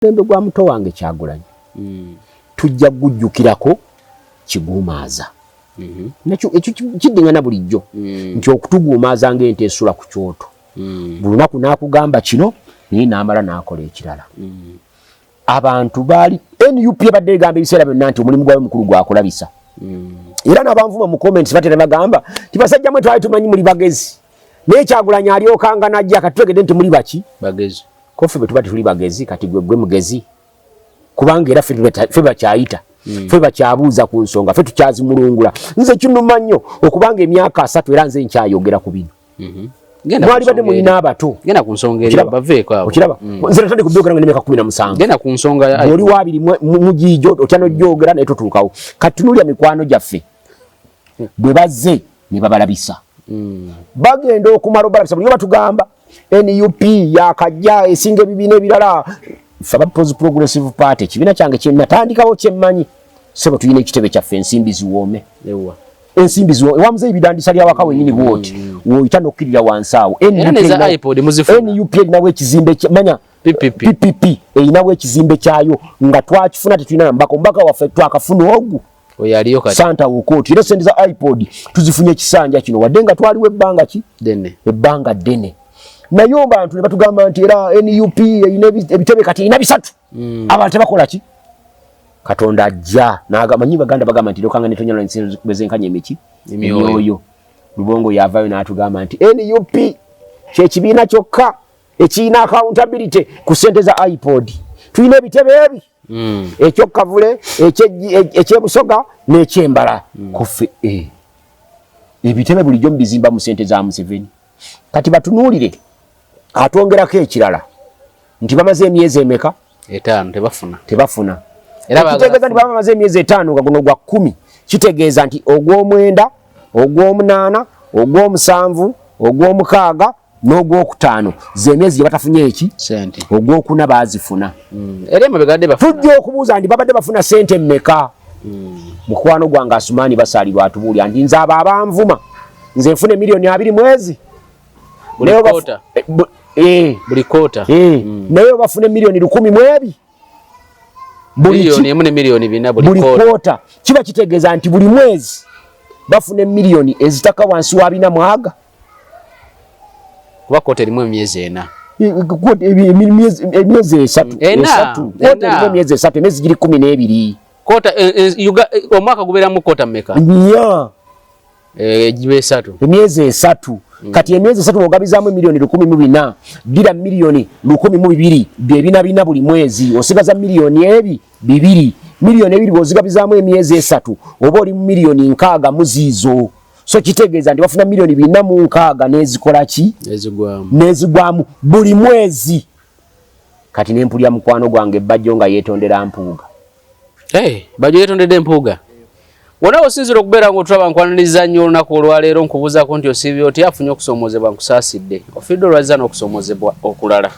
Lembe gwa muto wange Kyagulanyi tujja kujjukirako kiguumaaza. Nakyo ekyo kiddingana bulijjo nti okutuguumaaza ng'ente esula ku kyoto. Buli lunaku n'akugamba kino naye n'amala n'akola ekirala. Abantu baali NUP ebadde egamba ebiseera byonna nti omulimu gwawe mukulu gwakulabisa. Era n'abanvuma mu comments batera bagamba nti basajja mwe twali tumanyi muli bagezi. Naye Kyagulanyi alyokanga n'ajja katutegedde nti muli baki bagezi. Kofe bwe tuba tuli bagezi kati gwe mugezi. Kubanga era ffe bakyayita. Ffe bakyabuuza ku nsonga ffe tukyazimulungula. Nze kinuma nnyo okubanga emyaka 3 era nze nkyayogera ku bino. Mwali badde mulina abato. Genda ku nsonga eri baveeko abo. Okiraba? Nze natandika okubyogera nga n'emyaka 17. Genda ku nsonga oli wabiri mugijo otyano jyogera naye totuukawo. Kati tunulya mikwano gyaffe. Bwe bazze ne babalabisa. Bagenda okumala obalabisa buli batugamba NUP yakajja esinga ebibiina ebirala faba Progressive Party kibiina kyange kye natandikawo kyemmanyi sebo tuyina ekitebe kyaffe ensimbi ziwoome ensimbi ziwoome wamuze ebidandisa lya waka wenyini bwoti woyita nokkirira wansi awo NUP erinawo ekizimbe manya PPP erinawo ekizimbe kyayo nga twakifuna tetulina mbaka waffe twakafuna ogu oyaliyo kati Santa Wukoti era sente za iPod tuzifunye ekisanja kino wadde nga twaliwo ebbanga ki ebbanga ddene naye abantu ne batugamba nti era NUP erina ebitebe kati erina 3 abantu tebakola ki Katonda ajja n'amanyi baganda bagamba nti lokanga netonyala ensinzo zikubezenkanya emiki emyoyo Lubongo yavayo n'atugamba nti NUP kye kibiina kyokka ekirina accountability ku sente za iPod tulina ebitebe ebi ekyokavule ekyebusoga n'ekyembala kufe ebitebe bulijjo mubizimba mu sente za Museveni kati batunuulire atwongerako ekirala nti bamaze emyezi emeka 5 tebafuna era kitegeeza nti bamaze emyezi 5 nga guno gwa 10 kitegeeza nti ogw'omwenda ogw'omunaana ogw'omusanvu ogw'omukaaga n'ogw'okutaano z'emyezi gye batafunye eki sente ogw'okuna baazifuna era emabega bafuna tujja okubuuza nti babadde bafuna sente mmeka mukwano gwange Asumaani Basaalirwa atubuulya nti nze abo abanvuma nze nfune miliyoni 2 mwezi buli kota naye bafune miliyoni 10 mwebi miliyoni emu ne miliyoni 4 buli kota kiba kitegeeza nti buli mwezi bafune miliyoni ezitaka wansi wa 4 mwaga kuba kota erimu emyezi 4 emyezi 3 emyezi 3 emyezi giri 12 kota omwaka gubeeramu kota mmeka gibe 3 emyezi 3 kati emyezi 3 ogabizaamu miliyoni 14 dira miliyoni 12 bye buli mwezi osigaza miliyoni 2 miliyoni 2 bozigabizaamu emyezi 3 oba oli mu miliyoni 6 muziizo so kitegeeza nti bafuna miliyoni 4 n'ezikola ki nezigwamu buli mwezi kati nempulya mukwano gwange Bajjo nga yeetondera mpuuga Bajjo yeetondedde empuuga wona osinzira okubeera ng'otulaba nkwaniriza nnyo olunaku olwaleero nkubuuzaako nti osiibye oti afunye okusoomozebwa nkusaasidde ofidde olwazza n'okusoomozebwa okulala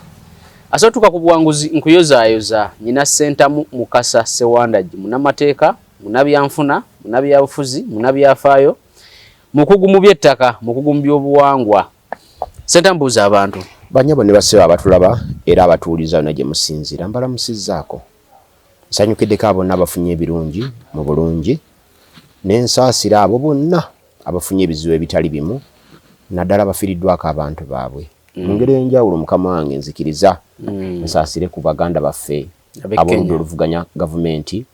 asootuka ku buwanguzi nkuyozaayoza nyina Ssentamu Mukasa Ssewandagi munnamateeka munnabyanfuna munnabyabufuzi munnabyafaayo mukugu mu by'ettaka mukugu mu by'obuwangwa Ssentamu mbuuza abantu banyabo ne baseba abatulaba era abatuuliza na gye musinzira mbalamusizzaako nsanyukiddeko abo n'abafunye ebirungi mu bulungi n'ensaasira abo bonna abafunye ebizibu ebitali bimu naddala bafiiriddwako abantu baabwe mu ngeri enjawulo mukama wange nzikiriza nsaasire ku baganda baffe ab'oludda oluvuganya gavumenti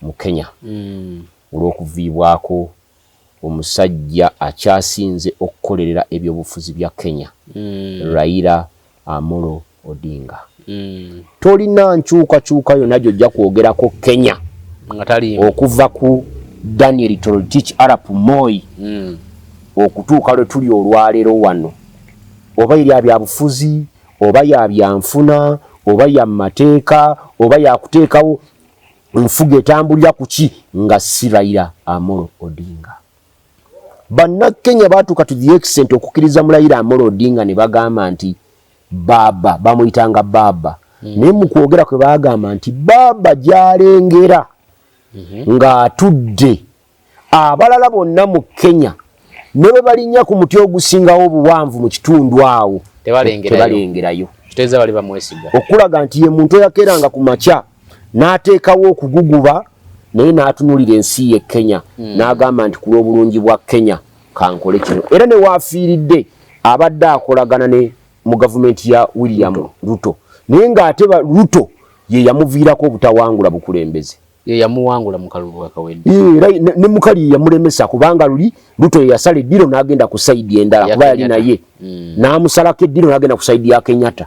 mu Kenya olw'okuviibwako omusajja akyasinze okukolerera ebyobufuzi bya Kenya Raila Amolo Odinga tolina nkyukakyuka yonna gy'ojja kwogerako Kenya okuva ku Daniel Toroitich Arap Moi okutuuka lwe tuli olwaleero wano oba ya byabufuzi oba ya byanfuna oba ya mateeka oba ya kuteekawo nfuga etambulira ku ki nga si Raila Amolo Odinga Bannakenya baatuuka to the extent okukkiriza mu Raila Amolo Odinga ne bagamba nti baba bamuyitanga baba naye mu kwogera kwe bagamba nti baba gy'alengera ng'atudde abalala bonna mu Kenya ne bwe balinnya ku muti ogusingawo obuwanvu mu kitundu awo tebalengerayo kitegeeza bali bamwesiga okulaga nti ye muntu eyakeranga ku makya n'ateekawo okuguguba naye n'atunulira ensi ye Kenya n'agamba nti ku lw'obulungi bwa Kenya kankole kino era ne waafiiridde abadde akolagana ne mu gavumenti ya William Ruto naye ng'ate Ruto ye yamuviirako obutawangula bukulembeze ye yamuwangula mu kalulu akawedde era ne mukali yamulemesa kubanga luli Ruto ye yasala eddiro n'agenda ku saidi endala kuba yali naye n'amusalako eddiro n'agenda ku saidi ya Kenyatta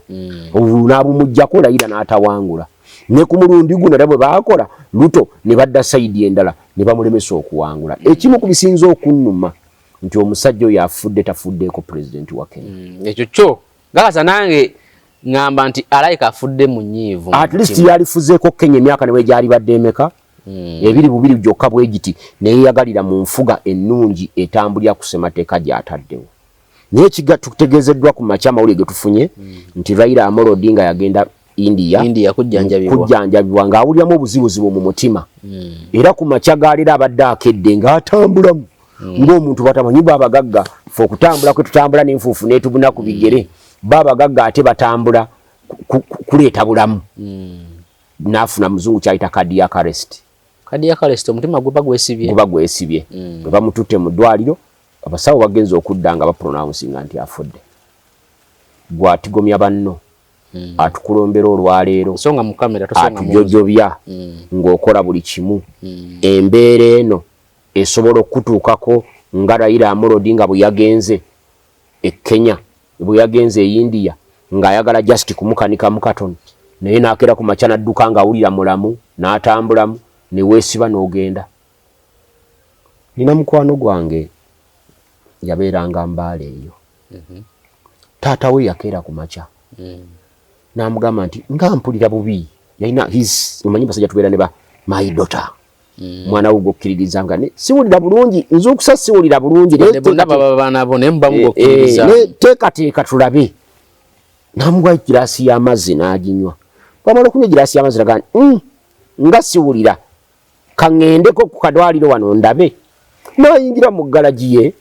n'abumuggyako Raila n'atawangula ne ku mulundi guno era bwe baakola Ruto ne badda saidi endala ne bamulemesa okuwangula ekimu ku bisinza okunnuma nti omusajja oyo afudde tafuddeeko pulezidenti wa Kenya ekyo kyo gakasa nange ngamba nti alayika afudde mu nnyiivu at least yalifuzeeko Kenya emyaka ne gyali badde emeka ebiri bubiri gyokka bwe giti neyeyagalira mu nfuga ennungi etambulira ku ssemateeka gy'ataddewo naye tutegeezeddwa ku makya amawulire ge tufunye nti Raila Amolo Odinga yagenda India kujjanjabibwa ng'awuliramu obuzibuzibu mu mutima era ku makya gaalera abadde akedde ng'atambulamu ng'omuntu batamanyi baabagagga fe okutambula kwe tutambula n'enfuufu n'etubuna ku bigere baabagagga ate batambula kuleeta bulamu n'afuna muzungu kyayita cardiac arrest omutima guba gwesibye bwe bamututte mu ddwaliro abasawo bagenza okudda nga bapronouncing nti afudde gwatigomya banno atukulombera olwaleero atujojobya ng'okola buli kimu embeera eno esobola okutuukako nga Raila Amolo Odinga bwe yagenze e Kenya bwe yagenze e India ng'ayagala just kumukanika mu katono naye n'akeera ku makya n'adduka ng'awulira mulamu n'atambulamu ne weesiba n'ogenda. Nina mukwano gwange yabeeranga Mbaale eyo taata we yakeera ku makya n'amugamba nti nga mpulira bubi yalina omanyi basajja tubeera ne ba my daughter mwana wo gokkiririza nga ne siwulira bulungi nzukusa siwulira bulungi teekateeka tulabe n'amuwa giraasi y'amazzi n'aginywa bwamala okunywa giraasi y'amazzi naga nga siwulira kaŋŋendeko ku kadwaliro wano ndabe n'ayingira mu galagi ye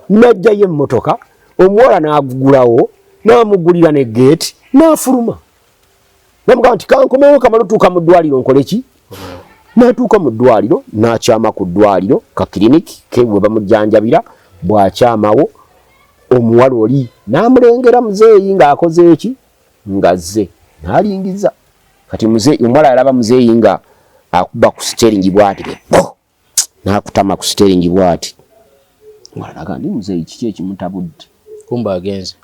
n'ajjayo emmotoka omuwala n'agugulawo n'amugulira ne geeti n'afuluma namugamba nti kankomewo kamala otuuka mu ddwaliro nkole ki n'atuuka mu ddwaliro n'akyama ku ddwaliro ka kiriniki ke bwe bamujjanjabira bw'akyamawo omuwala oli n'amulengera muzeeyi ng'akoze eki ng'azze n'alingiza kati omuwala yalaba muzeeyi nga akuba ku siteringi bw'ati n'akutama ku siteringi bw'ati omuwala naga ndi muzeeyi kiki ekimutabudde kumba agenze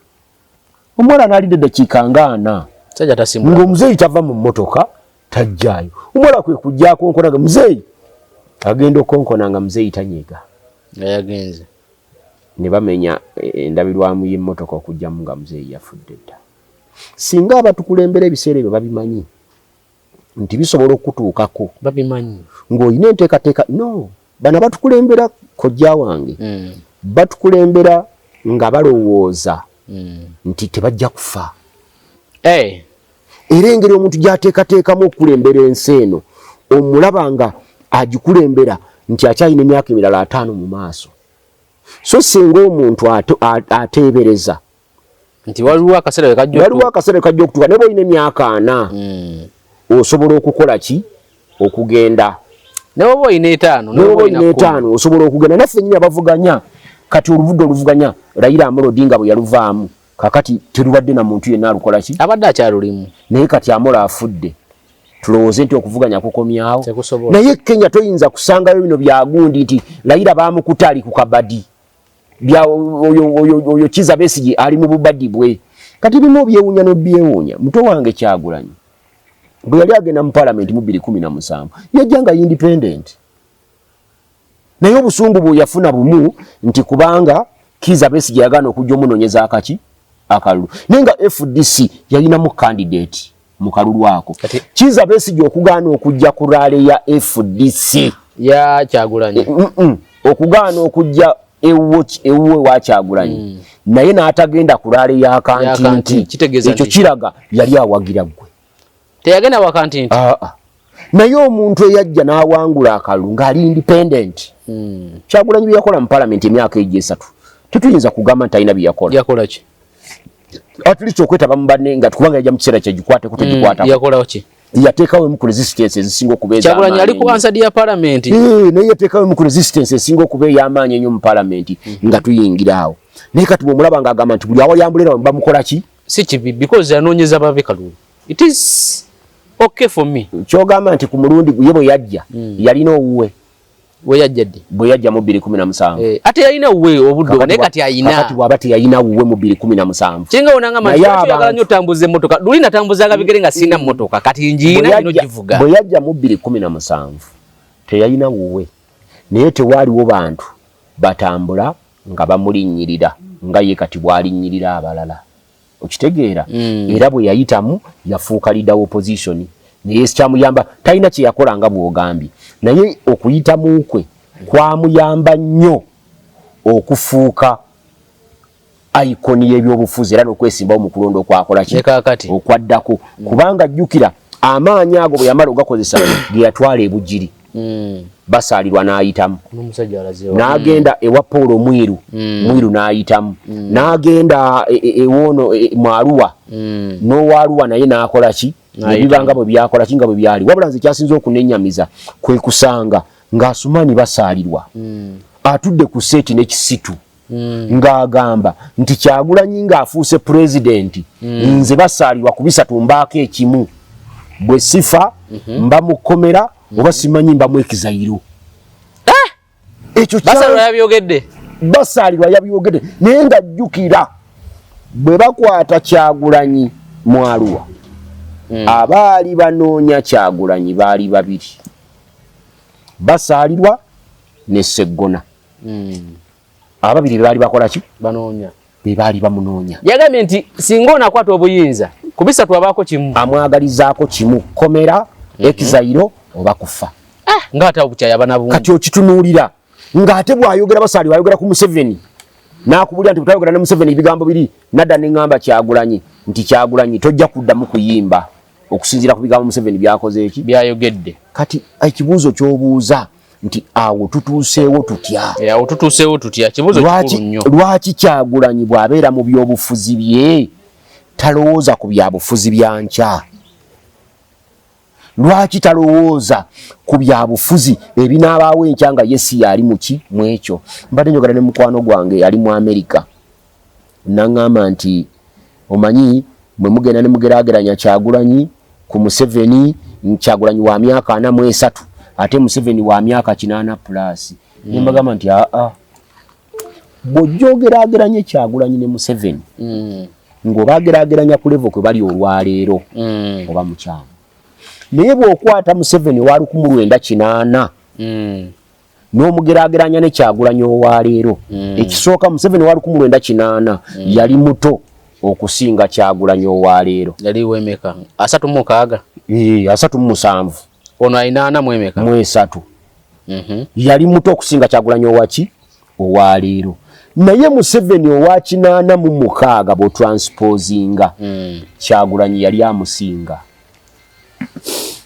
omuwala n'alidde eddakiika nga 4 ng'omuzeeyi tava mu mmotoka tajjaayo omuwala kwe kujja akonkonaga muzeeyi agenda okonkona nga muzeeyi tanyiga yagenze ne bamenya endabirwamu y'emmotoka okujjamu nga muzeeyi yafudde dda. Singa abatukulembera ebiseera ebyo babimanyi nti bisobola okutuukako babimanyi ng'olina enteekateeka no bano batukulembera kojja wange batukulembera nga balowooza nti tebajja kufa era engeri omuntu gy'ateekateekamu okukulembera ensi eno omulaba nga agikulembera nti akyalina emyaka emirala 5 mu maaso. So singa omuntu ateebereza nti waliwo akaseera kajja okutuuka ne bw'olina emyaka 4 osobola okukola ki okugenda ne bw'oba olina 5 osobola okugenda. Naffe nnyini abavuganya kati oluvudde oluvuganya Raila Amolo Odinga bwe yaluvaamu kakati terubadde na muntu yenna alukola ki abadde akyalulimu naye kati Amolo afudde tulowooze nti okuvuganya kukomyawo naye Kenya toyinza kusangayo bino byagundi nti Raila baamukutali ku kabadi oyo Kizza Besigye ali mu bubadi bwe kati bimu byewuunya n'obyewuunya. Muto wange Kyagulanyi bwe yali agenda mu Parliament mu 2017 yajjanga independent naye obusungu bwe yafuna bumu nti kubanga Kizza Besigye yagaana okujja omunoonyeza akaki akalulu naye nga FDC yalinamu candidate mu kalulu ako. Kizza Besigye okugaana okujja ku rale ya FDC ya Kyagulanyi okugaana okujja ewuwe wa Kyagulanyi naye n'atagenda ku rale ya kantinti ekyo kiraga yali awagira gwe teyagenda wa kantinti naye omuntu eyajja n'awangula akalulu ng'ali independent Kyagulanyi bye yakola mu Parliament emyaka 3 tetuyinza kugamba nti alina bye yakola. Yakola ki? at least okwetaba mbanne nga tukubanga yajja mu kiseera kye gikwate kutegikwata yakola ki yateekawo mu resistance ezisinga okubeeza Kyagulanyi ali ku answer ya parliament naye yateekawo mu resistance esinga okubeeya amaanyi ennyo mu parliament nga tuyingira awo naye kati bw'omulaba ng'agamba nti buli awali ambulera bamukola ki si kibi because yanoonyeza babe kalulu it is okay for me kyogamba nti ku mulundi ye bwe yajja yalina owuwe we yajjadde bwe yajja mu 2017 ate yalina uwe obudde naye kati ayina kati bw'aba teyalina uwe mu 2017 kinga onanga manyi yagala nnyo tambuza emmotoka luli natambuzanga bigere nga sina mmotoka kati njiina ino givuga bwe yajja mu 2017 teyalina uwe naye tewaaliwo bantu batambula nga bamulinnyirira nga ye kati bw'alinnyirira abalala okitegeera era bwe yayitamu yafuuka leader opposition naye sikyamuyamba talina kye yakola nga bw'ogambye naye okuyitamu kwe kwamuyamba nnyo okufuuka iconi y'ebyobufuzi era n'okwesimbawo mu kulonda okwakola ki okwaddako kubanga jjukira amaanyi ago bwe yamala ogakozesa ge yatwala ebugiri basaalirwa n'ayitamu n'agenda ewa Paul Mwiru n'ayitamu n'agenda ewoono Mwaluwa n'Owaluwa naye n'akola ki ebibanga bwe byakola ki nga bwe byali wabula nze kyasinza okunennyamiza kwe kusanga ng'Asumaani basaalirwa atudde ku seeti n'ekisitu ng'agamba nti Kyagulanyi ng'afuuse pulezidenti nze basaalirwa ku bisatu mbaako ekimu bwe sifa mba mukomera oba simanyi mba mwekizayiro ekyo basaalirwa yabyogedde naye nga jjukira bwe bakwata Kyagulanyi Mwaluwa abaali banoonya Kyagulanyi baali babiri basaalirwa ne Sseggona ababiri be baali bakola ki banoonya be baali bamunoonya yagambye nti singa onakwata obuyinza ku bisatu abaako kimu amwagalizaako kimu komera ekizayiro oba kufa ng'ate obukyaya banabu kati okitunuulira ng'ate bw'ayogera basaalirwa ayogera ku Museveni n'akubulira nti butayogera ne Museveni ebigambo biri nadda ne ŋŋamba Kyagulanyi nti Kyagulanyi tojja kuddamu kuyimba okusinziira ku bigambo Museveni byakoze eki byayogedde kati ekibuuzo ky'obuuza nti awo tutuuseewo tutya kibuuzo kikulu nnyo lwaki Kyagulanyi bw'abeera mu byobufuzi bye talowooza ku byabufuzi bya nkya lwaki talowooza ku byabufuzi ebinaabaawo enkya nga yesi yali muki mu ekyo mbadde njogera ne mukwano gwange yali mu Amerika naŋŋamba nti omanyi mwe mugenda ne mugeraageranya Kyagulanyi ku Museveni Kyagulanyi wa myaka 43 ate Museveni wa myaka 80+ nembagamba nti bw'ojjoogeraageranye Kyagulanyi ne Museveni ng'obaageraageranya ku level kwe bali olwaleero oba mukyamu naye bw'okwata Museveni wa 1980 n'omugeraageranya ne Kyagulanyi owaleero ekisooka Museveni wa 1980 yali muto okusinga Kyagulanyi owaleero yali wemeka 36 37 ono ayina 4 mwemeka mwesatu yali muto okusinga Kyagulanyi owaki owaleero naye Museveni owa 86 bw'otransposinga Kyagulanyi yali amusinga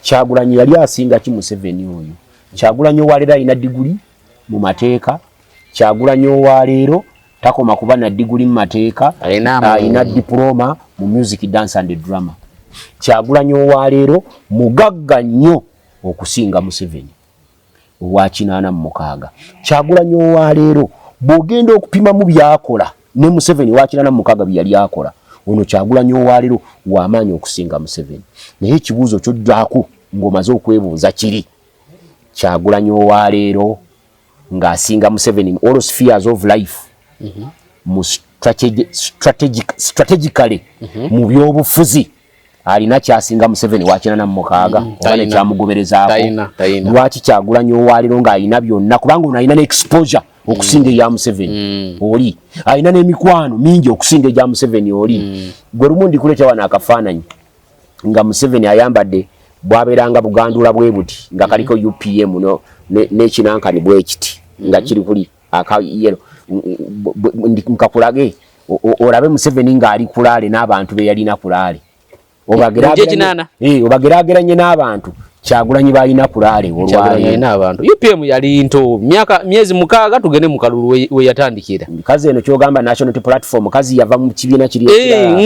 Kyagulanyi yali asinga ki Museveni oyo Kyagulanyi owaleero alina diguli mu mateeka Kyagulanyi owaleero takoma kuba na diguli mu mateeka alina diploma mu music dance and drama Kyagulanyi owaleero mugagga nnyo okusinga Museveni owa 86 Kyagulanyi owaleero bw'ogenda okupima mu byakola ne Museveni wa 86 bye yali akola ono Kyagulanyi owaleero w'amaanyi okusinga Museveni naye ekibuuzo ky'oddaako ng'omaze okwebuuza kiri Kyagulanyi owaleero ng'asinga Museveni all spheres of life mu strategically mu byobufuzi alina kyasinga Museveni wa 86 oba ne kyamugoberezaako lwaki Kyagulanyi owaleero ng'alina byonna kubanga ono alina n'exposure okusinga eya Museveni oli alina n'emikwano mingi okusinga eya Museveni oli gwe lumu ndikuleeta wano akafaananyi nga Museveni ayambadde bwabeeranga bugandula bwe buti nga kaliko UPM n'ekinankani bwe kiti nga kiri kuli akayero nkakulage olabe Museveni ng'ali kulaale n'abantu be yalina kulaale obageraageranye n'abantu Kyagulanyi balina kulale olwali n'abantu UPM yali nto myezi 6 tugende mu kalulu we yatandikira kazi eno kyogamba national platform kazi yava mu kibiina kiri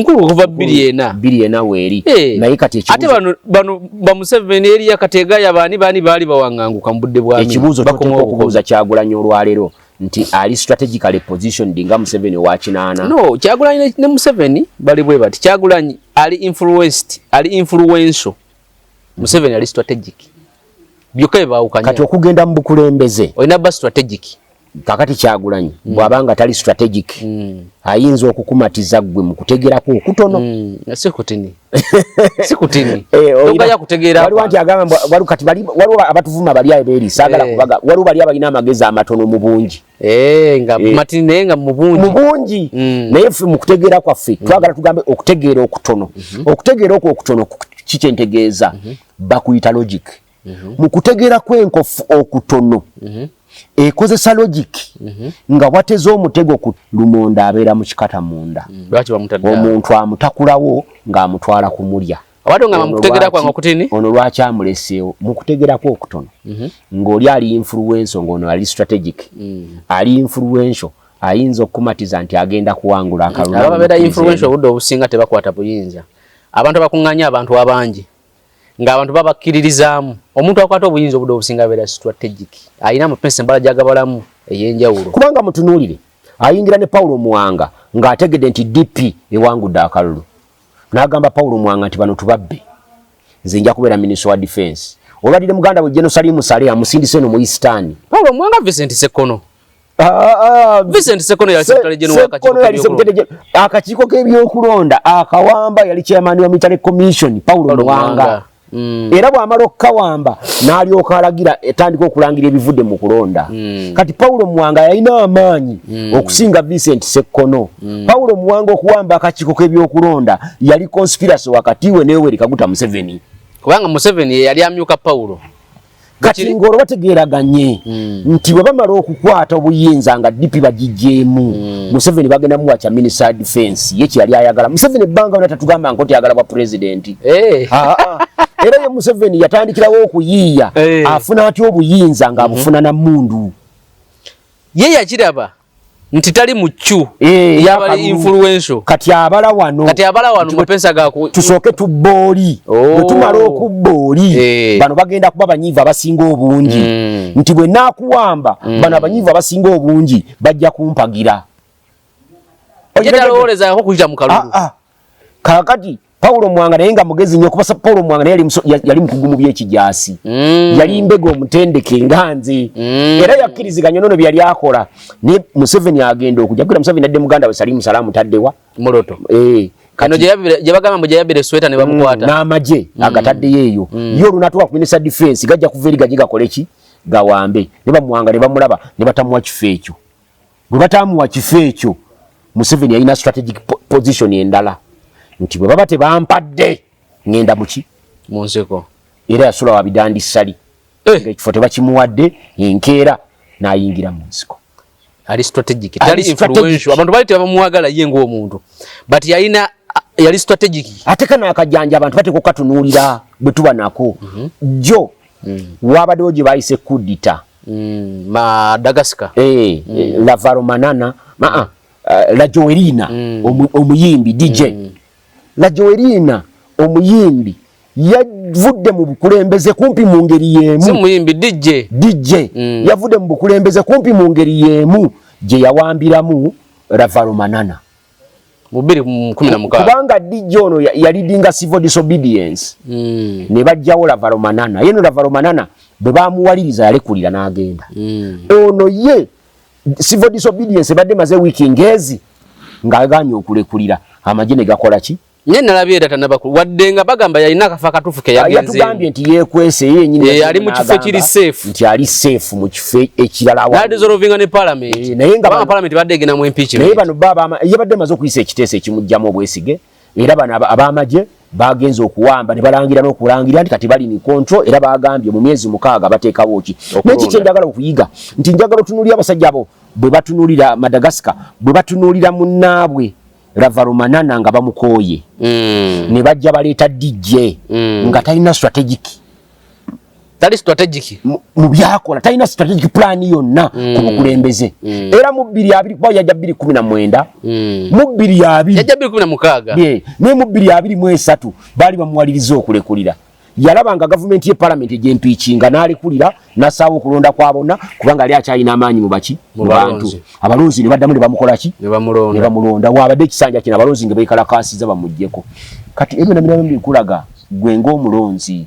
nkulu kuva biliena weeri naye kati ate bano ba Museveni eri yakatega yabani bani bali bawanganguka mu budde bwa ekibuzo okubuuza Kyagulanyi olwalero nti ali strategically positioned nga Museveni wa kinana no Kyagulanyi ne Museveni bali bwe bati Kyagulanyi ali influential Museveni ali strategic byuke baawukanya kati okugenda mu bukulembeze olina ba strategic kakati Kyagulanyi bwabanga tali strategic ayinza okukumatiza gwe mu kutegerako okutono sikutini okaya kutegeera wali wanti agamba wali kati waliwo abatuvuma bali abeeri saagala kubaga waliwo bali abalina amagezi amatono mu bungi nga matini nga mu bungi naye ffe mu kutegeera kwaffe twagala tugambe okutegeera okutono okutegeera okutono kikyentegeeza bakuyita logic mu kutegeera kwenkofu okutono ekozesa logic nga wateze omutego ku lumonda abeera mu kikata munda omuntu amutakulawo ng'amutwala kumulya ono lwaki amuleseewo mu kutegerako okutono ng'oli ali influential ng'ono ali strategic ali influential ayinza okukumatiza nti agenda kuwangula akalulu influential obudde obusinga tebakwata buyinza abantu abakuŋŋanya abantu abangi ng'abantu babakkiririzaamu omuntu akwata obuyinza obudde obusinga abeera strategic ayina amapensi embala gy'agabalamu ey'enjawulo kubanga mutunuulire ayingira ne Paulo Muwanga ng'ategedde nti DP ewangudde akalulu n'agamba Paulo Muwanga nti bano tubabbe nze nja kubeera minisita wa defense olwadire muganda we General Salim Saleh amusindise no mu Eastern Paulo Muwanga Vincent Sekono Vincent Sekono yali secretary general akakiiko k'ebyokulonda akawamba yali chairman wa military commission Paulo Muwanga era bw'amala okukawamba n'alyoka alagira etandika okulangira ebivudde mu kulonda kati Paulo Muwanga yalina amaanyi okusinga Vincent Sekono Paulo Muwanga okuwamba akakiiko k'ebyokulonda yali conspiracy wakati we Yoweri Kaguta Museveni kubanga Museveni yali amyuka Paulo kati ng'olwo bategeeraganye nti bwe bamala okukwata obuyinza nga DP bagijjeemu Museveni bagenda muwacha minister defense ye kyali ayagala Museveni ebbanga wona tatugamba nkoti ayagala bwa president era ye Museveni yatandikirawo okuyiiya afuna atya obuyinza ng'abufuna na mmundu ye yakiraba nti tali muccu yabali influential kati abala wano mapensa gako tusooke tubbooli bwe tumala okubbooli bano bagenda kuba banyiivu abasinga obungi nti bwe naakuwamba bano abanyiivu abasinga obungi bajja kumpagira yetalowolezako kuyita mu kalulu kaakati Paulo Muwanga naye nga mugezi nnyo kuba Paulo Muwanga naye yali mukugu mu by'ekijaasi yali mbega omutendeke nga nze era yakkiriziganya nono byali akola ne Museveni agenda okujja kugira Museveni adde muganda we Salimu Salaamu taddewa Moroto kano gye bagamba mbu gye yabbire sweta ne bamukwata n'amagye agataddeyo eyo yo olunatuuka ku minister defense gajja kuva eri gaji gakole ki gawambe ne bamuwanga ne bamulaba ne batamuwa kifo ekyo bwe batamuwa kifo ekyo Museveni yalina strategic position endala nti bwe baba tebampadde ngenda muki mu nseko era yasula wa bidandi sali ekifo tebakimuwadde enkeera n'ayingira mu nsiko ali strategic tali influential abantu bali tebamuwagala ye ng'omuntu but yali strategic ate kana akajanja abantu bate kokatunuulira bwe tuba nako jo wabaddewo gye bayise kudita Madagascar Lavaro Manana La Joelina omuyimbi DJ La Joelina omuyimbi yavudde mu bukulembeze kumpi mu ngeri yemu si muyimbi DJ yavudde mu bukulembeze kumpi mu ngeri yemu gye yawambiramu Lavaro Manana mu 2016 kubanga DJ ono yalidinga civil disobedience ne bajjawo Lavaro Manana yeno Lavaro Manana bwe bamuwaliriza yalekulira n'agenda ono ye civil disobedience badde maze wiki ngezi ng'aganye okulekulira amagye ne gakola ki nye nalabye data nabakulu wadde nga bagamba yalina akafa katufu ke yagenze yatugambye nti yekwese yennyini ali mu kifo kiri safe nti ali safe mu kifo ekirala wa dissolving ne parliament naye nga parliament badde gena mu impeachment naye bano baba yabadde maze okuyisa ekiteeso ekimujjamu obwesige era bano abamagye bagenze okuwamba ne balangira n'okulangira nti kati bali ni control era bagambye mu myezi 6 bateekawo ki n'eki kye njagala okuyiga nti njagala otunuulira abasajja abo bwe batunuulira Madagascar bwe batunuulira munnaabwe Lavaro Manana nga bamukooye ne bajja baleeta DJ nga talina strategic tali strategic mu byakola talina strategic plan yonna ku bukulembeze era mu 2020 kwa yaja 2019 mu 2020 yaja 2016 ne mu 2023 bali bamuwaliriza okulekulira yalabanga government ye parliament ejempichinga nalekulira nasawo kulonda kwabona kubanga ali akyayina amaanyi mu baki mu bantu abalonzi ne baddamu ne bamukola ki ne bamulonda wabadde ekisanja kino abalonzi ngebekala kasiza bamujjeko kati ebyo namira mbikulaga gwe ng'omulonzi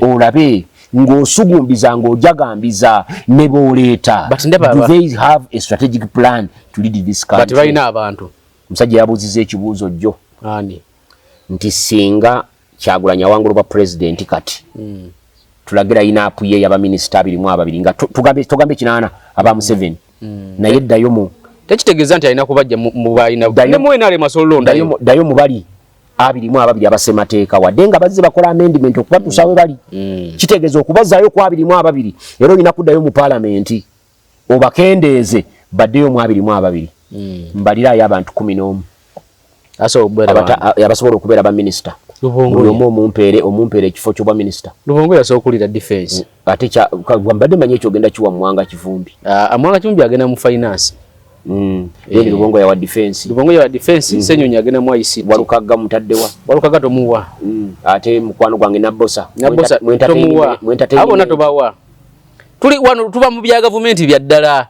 olabe ng'osugumbiza ng'ojagambiza ne b'oleeta. Do they have a strategic plan to lead this country? But balina abantu. Musajja yabuuzizza ekibuuzo jjo. Ani? Nti singa Kyagulanyi awangulwa president kati. Tulagira inaapu ye y'abaminisita 22 nga tugambe kinaana abamu 7. Naye ddayo mu. Tekitegeeza nti alina kubajja mu bayina. Ne mwena Masolo dayo mu bali. 22 abasemateeka wadde nga bazze bakola amendment okubatuusa we bali kitegeeza okubazaayo ku 22 era olina kuddayo mu parliament obakendeeze baddeyo mu 22 mbalirayo abantu 11 abasobola okubeera baminisita buli omu omumpeere ekifo ky'obwa minisita. Lubongo yasobola okulira defense ate mbadde manyi ekyogenda kiwa Mwanga Kivumbi. Mwanga Kivumbi agenda mu finance. Yeni Lubongo ya wa defense. Lubongo ya wa defense Ssenyonyi agenda mu ICT. Walukaga mutaddewa. Walukaga tomuwa. Ate mukwano gwange Nabbosa. Tomuwa. Abo natobawa. Tuli wano tuba mu bya government bya ddala.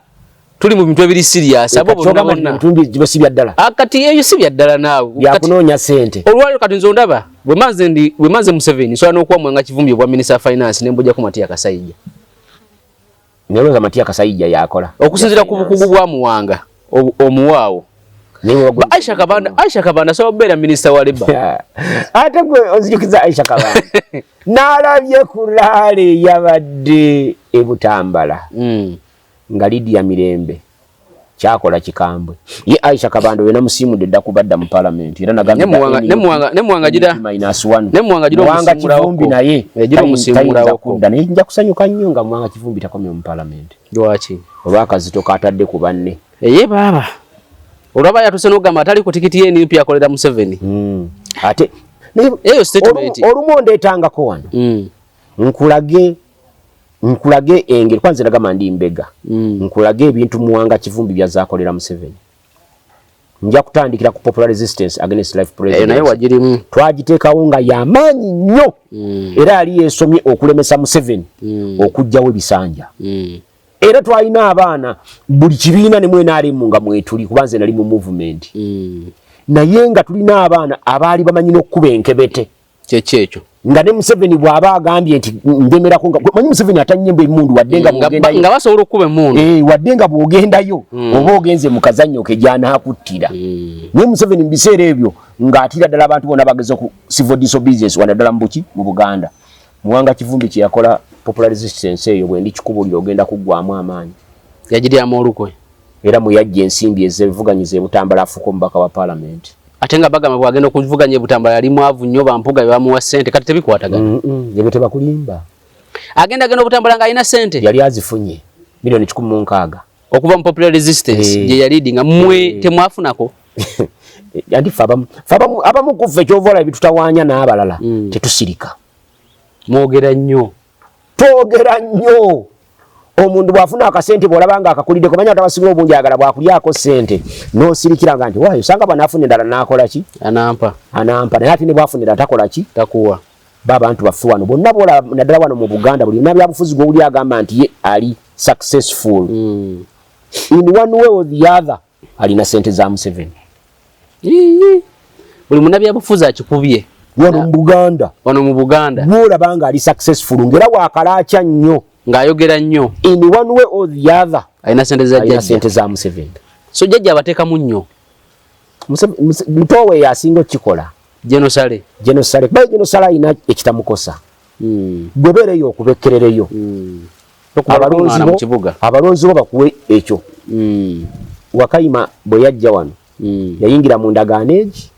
Tuli mu bintu ebiri serious. Abo bonna tundu bisi bya ddala. Akati eyo si bya ddala naawe. Yakunoonya sente. Olwali kati nzondaba bwe maze Museveni so anokuwa Mwanga Kivumbi obwa Minister of Finance nembujja ku Matiya Kasayija. Neroza Matiya Kasayija yakola. Okusinzira ku bukugu bwa Muwanga omuwaawo. Aisha Kabanda so bera Minister wa Labor. Ate gwe ozikiza Aisha Kabanda. Nalabye kulale yabadde ebutambala. Nga Lydia Mirembe kyakola kikambwe ye Aisha Kabanda we namusimudde dda kubadda mu parliament era nagambye ne Mwanga jida Mwanga Kivumbi naye ejira omusimulawo kudda naye nja kusanyuka nnyo nga Mwanga Kivumbi takomye mu parliament. Lwaki olwakazito katadde ku banne ye baba olaba yatuse n'ogamba atali ku tikiti ye NUP akolera Museveni. Ate eyo statement olumonde etangako wano nkulage engeri kwanza nagamba ndi mbega nkulage ebintu Mwanga Kivumbi byazaakolera Museveni. Nja kutandikira ku popular resistance against life president. Naye wagirimu twagiteekawo nga y'amaanyi nnyo era yali yeesomye okulemesa Museveni okugjawo ebisanja. Era twalina abaana buli kibiina ne mwenaalemu nga mwetuli kubanze nali mu movement. Naye nga tulina abaana abaali bamanyi n'okkuba enkebete. Kyekyo nga ne Museveni bw'aba agambye nti ndemerako nga manyi Museveni atanyemba emundu wadde nga bw'ogendayo nga basobola okuba emundu wadde nga bw'ogendayo oba ogenze mu kazannyo ke gy'anaakuttira. Naye Museveni mu biseera ebyo ng'atira ddala abantu bonna bageze ku civil disobedience wadde ddala mu buki mu Buganda. Mwanga Kivumbi kye yakola popular resistance eyo bwe ndi kikubulira ogenda kuggwamu amaanyi yagiryamu olukwe era mu yajja ensimbi ezeevuganyiza ebutambala afuuka omubaka wa parliament. Ate nga bagamba bwagenda okuvuganya ebutambala yali mwavu nnyo bampuga bamuwa ssente kati tebikwatagana. Ebyo tebakulimba. Agenda obutambala ng'alina ssente yali azifunye milioni 16 okuva mu popular resistance gye yali leading mmwe temwafunako. Yandi abamu ku ffe ky'ovola ebitutawaanya n'abalala tetusirika. Mwogera nnyo. Twogera nnyo. Omundu bwafuna akasente bwolabanga akakulidde kumanya atabasinga obungi agala bwakulyako ssente n'osirikiranga nti waayo sanga bw'anaafuna endala n'akola ki anampa naye ate ne bwafunira atakola ki takuwa. Babantu baffe wano bonna bwolaba naddala wano mu Buganda buli byabufuzi gw'owuli agamba nti ye ali successful in one way or the other alina ssente za Museveni. Buli munnabyabufuzi akikubye wano mu Buganda bwolabanga ali successful ngera wakalaaca nnyo ng'ayogera nnyo in one way or the other alina ssente za Museveni. So jjajja abateekamu nnyo mutowe yasinga okikola genosale kuba genosale alina ekitamukosa gwebeereyo okubekkerereyo abalonzi bo bakuwe ekyo. Wakayima bwe yajja wano yayingira mu ndagaano egi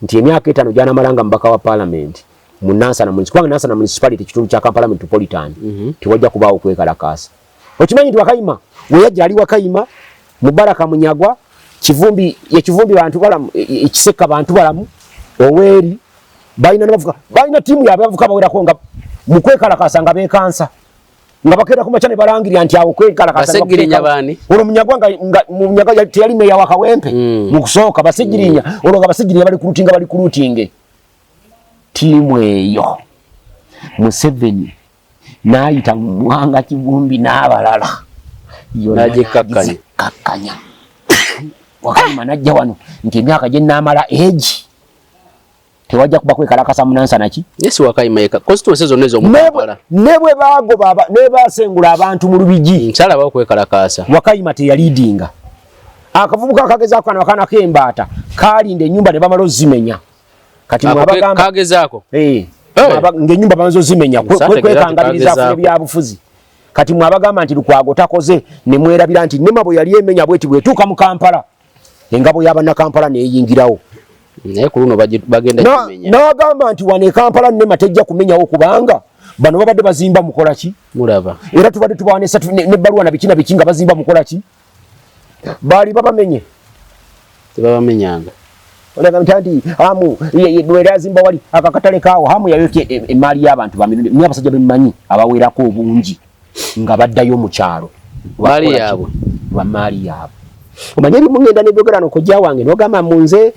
nti emyaka 5 gy'anamalanga mubaka wa parliament mu Nansana municipality kitundu kya Kampala metropolitan tiwajja kubaawo kwekalakaasa. Okimanyi nti Wakayima we yajja ali Wakayima Mubaraka Munyagwa Kivumbi bantu balamu Ekiseka bantu balamu Oweri balina tiimu yabe bavuka bawerako nga mukwekalakasa nga bekansa nga bakera ku machane balangirira nti awo kwekalakasa basegirinya bani olwo munyagwa nga munyaga teyali meya wa Kawempe mukusooka basegirinya olwo nga basegirinya bali kulutinge timu eyo Museveni naayita Mwanga Kivumbi n'abalala kakanya Wakayima najja wano nti emyaka gye naamala age tewajja kuba kwekalakasa munansa naki yesi Wakayima eka constituency zonna ez'omukampala ne bwe bagoba ne basengula abantu mu Lubigi nsala bakwekalakasa Wakayima teyalidinga akavubuka kagezaako kana wakana kembaata kalinde ennyumba ne bamala ozimenya kati mwabagamba kagezaako ng'ennyumba banzo zimenya kwekangabiriza afune byabufuzi kati mwabagamba nti Lukwago takoze ne mwerabira nti nema bwe yali emenya bweti bwetuuka mu Kampala engabo y'abana Kampala neeyingirawo naye ku luno bagenda kumenya n'agamba nti wane Kampala nema tejja kumenyawo kubanga bano babadde bazimba mukola ki mulaba era tubadde tubawanisa n'ebbaluwa na biki nga bazimba mukola ki baali babamenye tebabamenyanga olaga nti hamu bwera azimba wali akakatale kaawo hamu yayokye emaali y'abantu bamiliyoni n'abasajja bemanyi abawerako obungi nga baddayo mu kyalo maali yaabwe bamaali yaabwe omanye ebimu ngenda nebyogera nokojja wange nogamba munze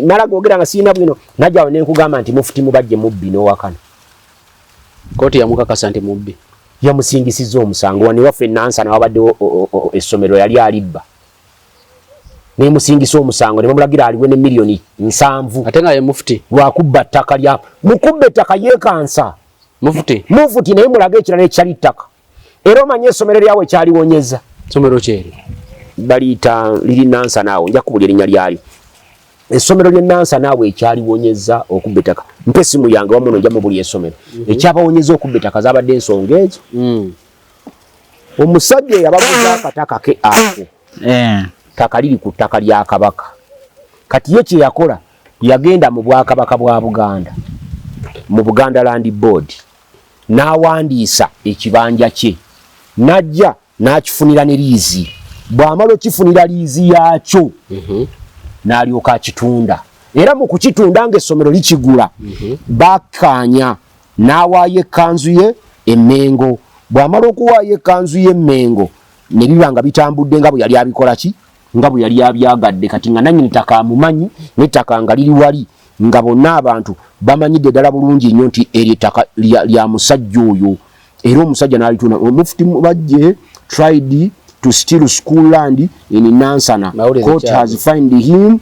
mala googera nga siina bwino najjawo nenkugamba nti mufuti mubajje mubbi n'owakana kooti yamukakasa nti mubbi yamusingisiza omusango wano ewaffe Nansana wabaddewo essomero yali alibba nemusingisa omusango ne bamulagira aliwe ne miliyoni 7 ate nga ye mufuti lwakubba ttaka lya mukubba ettaka yeekansa mufuti naye mulaga ekirala ekyali ttaka era omanye essomero lyawe kyaliwonyeza essomero kyeri baliyita liri Nansana awo nja kubulya erinnya lyali essomero ly'e Nansana awo ekyaliwonyeza okubba ettaka mpe essimu yange wamu nojja mu buli essomero ekyabawonyeza okubba ettaka zabadde ensonga ezo omusajja yabaguza akataka ke ako ttaka liri ku ttaka lya Kabaka kati ye kye yakola yagenda mu Bwakabaka bwa Buganda mu Buganda Land Board n'awandiisa ekibanja kye najja n'akifunira ne liizi bw'amala okifunira liizi yaakyo n'alyoka akitunda era mu kukitunda ng'essomero likigula bakkaanya n'awaayo ekkanzu ye emmengo bw'amala okuwaayo ekkanzu ye emmengo ne biba nga bitambudde nga bwe yali abikola ki nga bwe yali abyagadde kati nga nannyini ttaka amumanyi n'ettaka nga liri wali nga bonna abantu bamanyidde ddala bulungi nnyo nti eryo ettaka lya musajja oyo era omusajja n'alituna omufuti bajje tried to steal school land in Nansana court has fined him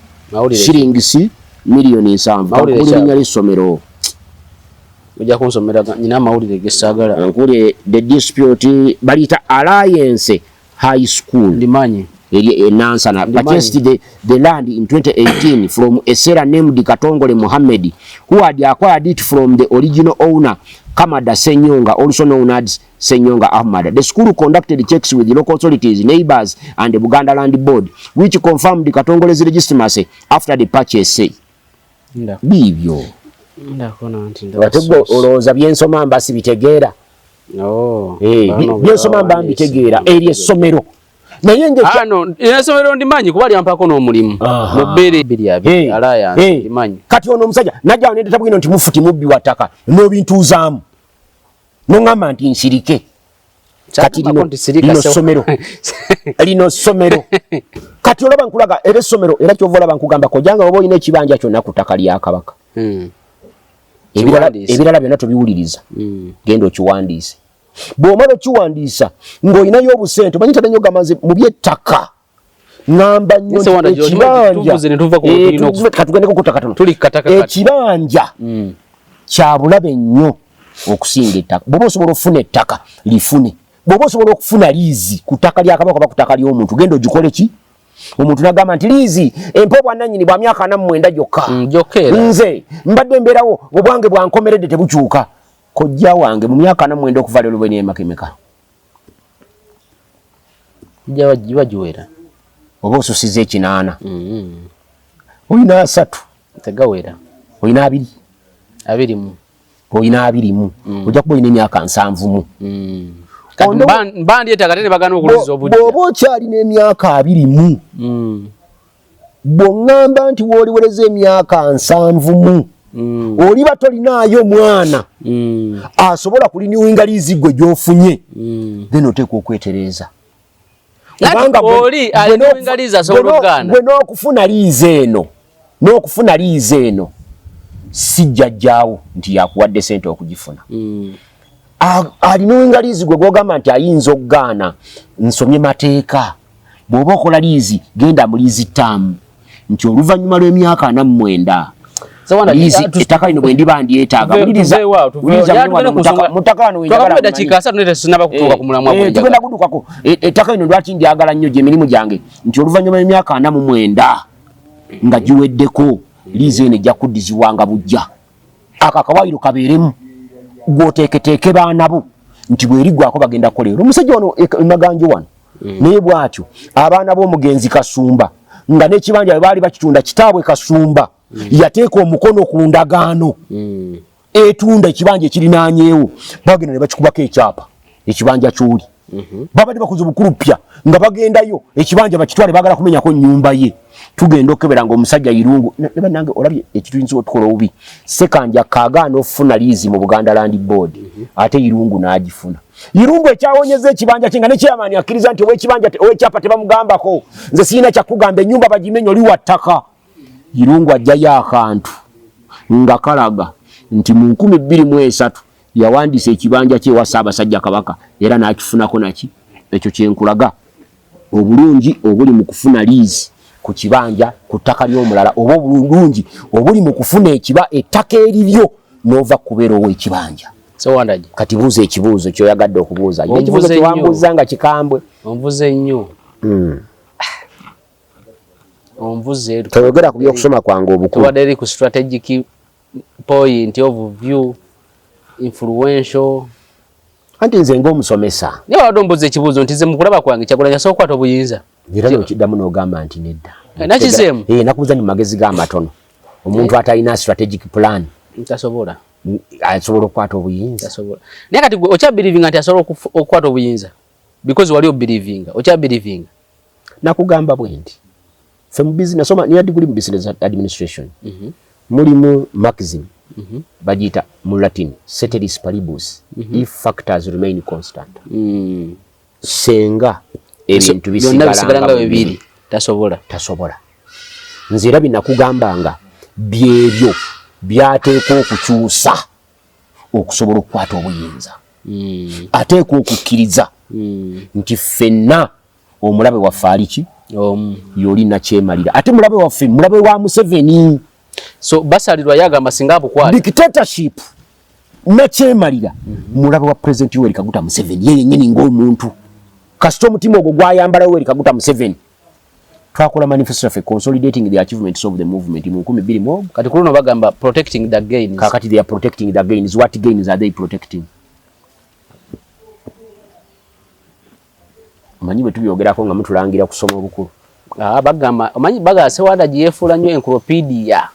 shillings millioni 7 kulinnya l'essomero ojja kunsomera nyina amawulire gesaagala nkule the dispute balita Alliance High School ndimanyi Nansana purchased the land in 2018 from a seller named Katongole Mohammed, who had acquired it from the original owner, Kamada Senyonga, also known as Senyonga Ahmad. The school conducted checks with the local authorities, neighbors, and the Buganda Land Board, which confirmed the Katongole's legitimacy after the purchase. Bibyo. Watego oloza byensoma mbasi bitegeera. Byensoma mba mbitegeera eri essomero. Ano inasomero ndimanyi kuba lyampako n'omulimu mu bbiri abiri alaya ndimanyi kati ono omusajja najja wanendeta bwino nti mufuti mubbi wa ttaka n'obintuuzaamu n'oŋŋamba nti nsirike kati lino ssomero kati olaba nkulaga era essomero era kyova olaba nkugamba kojanga oba olina ekibanja kyonna ku ttaka lya Kabaka ebirala byonna tobiwuliriza genda okiwandiise bw'omala okiwandiisa ng'olinayo obusente omanyi tadanyo gamaze mu by'ettaka ngamba nnyo ekibanja ku ttaka tono ekibanja kya bulabe nnyo okusinga ettaka bw'oba osobola okufuna ettaka lifune bw'oba osobola okufuna liizi ku ttaka lya Kabaka oba ku ttaka ly'omuntu genda ogikole ki omuntu n'agamba nti liizi empa obwannannyini bwa myaka 49 gyokka nze mbadde mbeerawo obwange bwankomeredde tebukyuka kojja wange mu myaka 49 okuva leero bwe makemeka jiba jiwera oba osusiza 8 oyina 3 tegawera oyina 2 oyina 2 ojja kuba oyina emyaka 7 bandi etaka tene bagana okuliza obudde bw'oba okyalina emyaka 2 bw'oŋŋamba nti wooliwereza emyaka 7 oliba tolinayo mwana asobola kulinyuwinga liizi gwe gy'ofunye then oteekwa okwetereeza gwe n'okufuna liizi eno sijja jjaawo nti yakuwadde sente okugifuna alinyuwinga liizi gwe gw'ogamba nti ayinza okugaana nsomye mateeka bw'oba okola liizi genda mu liizi ttaamu nti oluvannyuma lw'emyaka 49 ettaka lino bwe ndiba ndyetaaga tugenda kudukako ettaka lino lwaki ndyagala nnyo gy'emirimu gyange nti oluvannyuma lw'emyaka 49 nga giweddeko liizi eno ejja kuddizibwanga bujja ako akawaayiro kabeeremu gw'oteeketeeke baana bo nti bweriggwako bagenda kukoleera omusajja wano emaganjo wano naye bw'atyo abaana b'omugenzi Kasumba nga n'ekibanja baali bakitunda kitaabwe Kasumba yateeka omukono ku ndagaano etunda ekibanja ekirinaanyeewo bagenda ne bakikubako ekyapa ekibanja ky'oli babadde bakoze obukulupya nga bagendayo ekibanja bakitwale baagala kumenyako nnyumba ye tugenda okebera ng'omusajja Irungu ne bannange olabye ekituyinza otukola obubi Sekanja kaagaana okufuna liizi mu Buganda Land Board ate Irungu n'agifuna Irungu ekyawonyeza ekibanja kye nga ne chairman akkiriza nti ow'ekyapa tebamugambako nze sirina kyakugamba ennyumba bagimenye oli wa ttaka Irungu ajjayo akantu nga kalaga nti mu 2023 yawandiisa ekibanja kye ewa Ssaabasajja Kabaka era n'akifunako naki ekyo kyenkulaga obulungi obuli mu kufuna liizi ku kibanja ku ttaka ly'omulala oba obulungi obuli mu kufuna ettaka eriryo n'ova kubeera ow'ekibanja. Kati buuza ekibuuzo kyoyagadde okubuuza ekibuuzo kyewambuuza nga kikambwe onvuze nnyo onvuze toyogera ku by'okusoma kwange obukulu tuwadde eri ku strategic point of view influential anti nze ng'omusomesa naye wadde ombuuza ekibuuzo nti nze mu kulaba kwange Kyagulanyi asobola okukwata obuyinza era n'okiddamu n'ogamba nti nedda nakizeemu nakubuuza ni mu magezi g'amatono omuntu atalina strategic plan tasobola asobola okukwata obuyinza naye kati gwe okyabirivinga nti asobola okukwata obuyinza because wali obirivinga okyabirivinga nakugamba bwe nti ffe mu business soma niya degree mu business administration mulimu maxim bagiyita mu Latin ceteris paribus if factors remain constant senga ebintu bisigala bibiri tasobola nze era binakugambanga byebyo byateekwa okukyusa okusobola okukwata obuyinza ateekwa okukkiriza nti ffenna omulabe waffe aliki yoli nakyemalira ate mulabe waffe mulabe wa Museveni so basalirwa yagamba singa abukwata dictatorship nakyemalira mulabe wa President Yoweri Kaguta Museveni ye yennyini ng'omuntu kasita omutima ogwo gwayambala Yoweri Kaguta Museveni twakola manifesto yaffe consolidating the achievements of the movement mu 2020 kati kuno bagamba protecting the gains kakati they are protecting the gains. What gains are they protecting? Manyi bwe tubyogerako nga mutulangira kusoma obukulu bagamba omanyi baga Sewanda giyefuula nnyo encyclopedia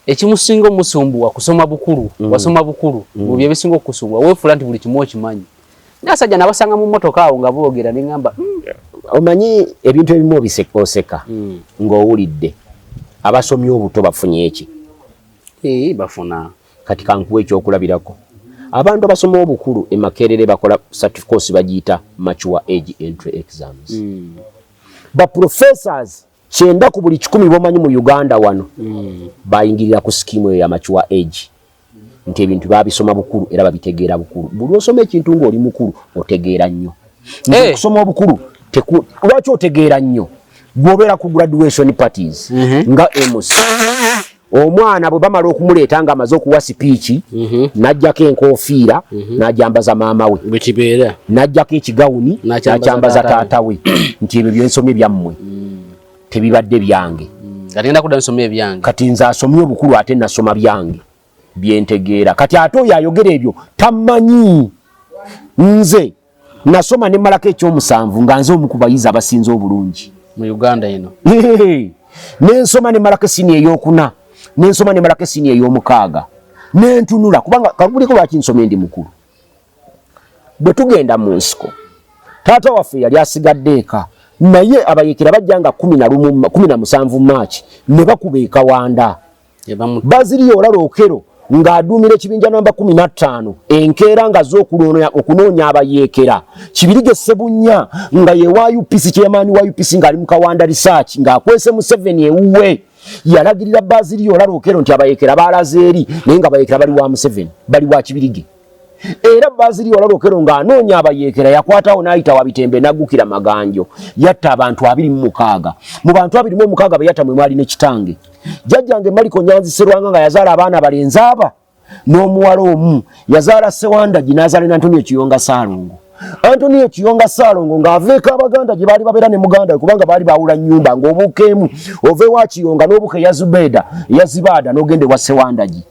ekimusinga omusumbuwa kusoma bukulu wasoma bukulu mu bye bisinga okusumbwa weefuula nti buli kimu okimanyi nasajja nabasanga mu motoka awo nga boogera ne ngamba omanyi ebintu ebimu oseka ng'owulidde abasomye obuto bafunye eki bafuna kati kankuwa ekyokulabirako abantu abasoma obukulu e Makerere bakola certificate bagiyita mature age entry exams ba professors 9 ku buli 10 bomanyi mu Uganda wano bayingirira ku scheme ya mature age nti ebintu babisoma bukulu era babitegeera bukulu buli osoma ekintu ng'oli mukulu otegeera nnyo kusoma obukulu lwaki otegeera nnyo bw'obeera ku graduation parties nga MC omwana bwe bamala okumuleeta nga amaze okuwa sipiiki n'ajjako enkoofiira n'ajambaza maama we n'ajjako ekigawuni n'akyambaza taata we nti ebyo byensomye byammwe tebibadde byange kati nze asomye obukulu ate nasoma byange byentegeera kati ate oyo ayogera ebyo tamanyi nze nasoma ne malako ekyomusanvu nga nze omu ku bayizi abasinze obulungi mu Uganda eno nensoma ne malako sini eyokuna nensoma ne malako sini eyomukaaga nentunula kubanga kaguliko lwaki nsome ndi mukulu bwe tugenda mu nsiko taata waffe yali asigadde eka naye abayekera bajjanga 17 March ne bakuba ekawanda Bazilio Olalookero ng'aduumira ekibinja namba 15 enkeera nga z'okunoonya abayeekera Kibirige Ssebunya nga ye wa UPC chairman wa UPC ng'ali mu Kawanda research ng'akwese Museveni ewuwe yalagirira Bazilio Olalookero nti abayeekera baalaze eri naye nga abayeekera bali wa Museveni bali wa Kibirige era Bazilio Olalookero ng'anoonya abayeekera yakwatawo n'ayita wa Bitembe n'aggukira Maganjo yatta abantu 26 mu bantu 26 be yatta mwe mwali ne kitange Jjajjange Maliko Nyanzi Sserwanga nga yazaala abaana balenzi aba n'omuwala omu yazaala Ssewandagi n'azaala Antonio Kiyonga Saalongo Antonio Kiyonga Saalongo ng'aveeko Abaganda gye baali babeera ne muganda kubanga baali baawula nnyumba ng'obuukeemu ove wa Kiyonga n'obuuke Yazibada n'ogende wa Ssewandagi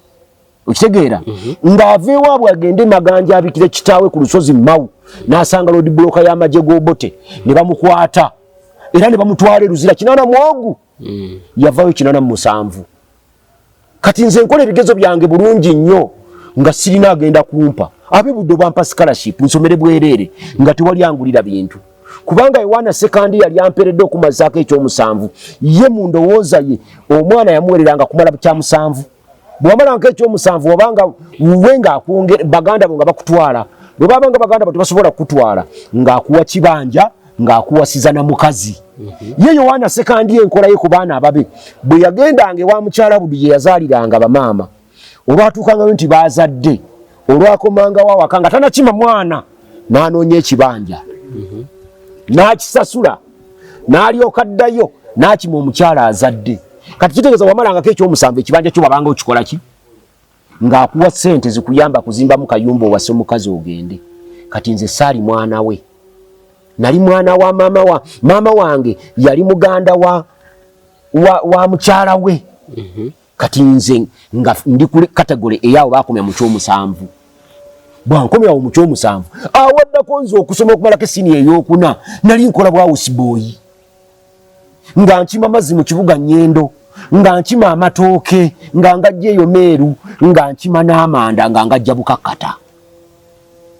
okitegeera ng'aveewaabwe agende Maganja abikire kitaawe ku lusozi Mawu n'asanga loodi buloka y'amagye g'Obote ne bamukwata era ne bamutwala Luzira kinana mwogu yavayo 87 kati nze nkola ebigezo byange bulungi nnyo nga sirina agenda kumpa abebudde bampa scholarship nsomere bwerere nga tewali angulira bintu kubanga Yohana sekandi yali amperedde okumazaako ekyomusanvu ye mu ndowooza ye omwana yamuwereranga kumala kya musanvu bw'amalanga ekyomusanvu obanga wenga akwongera baganda bo nga bakutwala bwe babanga baganda bo tebasobola kukutwala ng'akuwa kibanja ng'akuwasiza na mukazi ye Yohana sekandi enkola ye ku baana ababe bwe yagendanga ewa mukyala Budu ye yazaaliranga bamaama olwatuukanga nti baazadde olwakomanga wawaka nga tanakima mwana n'anoonya ekibanja n'akisasula n'alyoka addayo n'akima omukyala azadde kati kitegeeza wamalangako ekyomusanvu ekibanja kyo babanga okikola ki ng'akuwa ssente zikuyamba kuzimbamu kayumba owase omukazi ogende kati nze saali mwana we nali mwana wa mama wange yali muganda wa mukyala we kati nze nga ndi ku kategori eyawo bakomya mu kyomusanvu bwankomya mu kyomusanvu awaddako nze okusoma okumalako esiniya ey'okuna nali nkola bwa house boy nga nkima mazzi mu kibuga Nyendo nga nkima amatooke nga ngajja eyo Meeru nga nkima n'amanda nga ngajja Bukakkata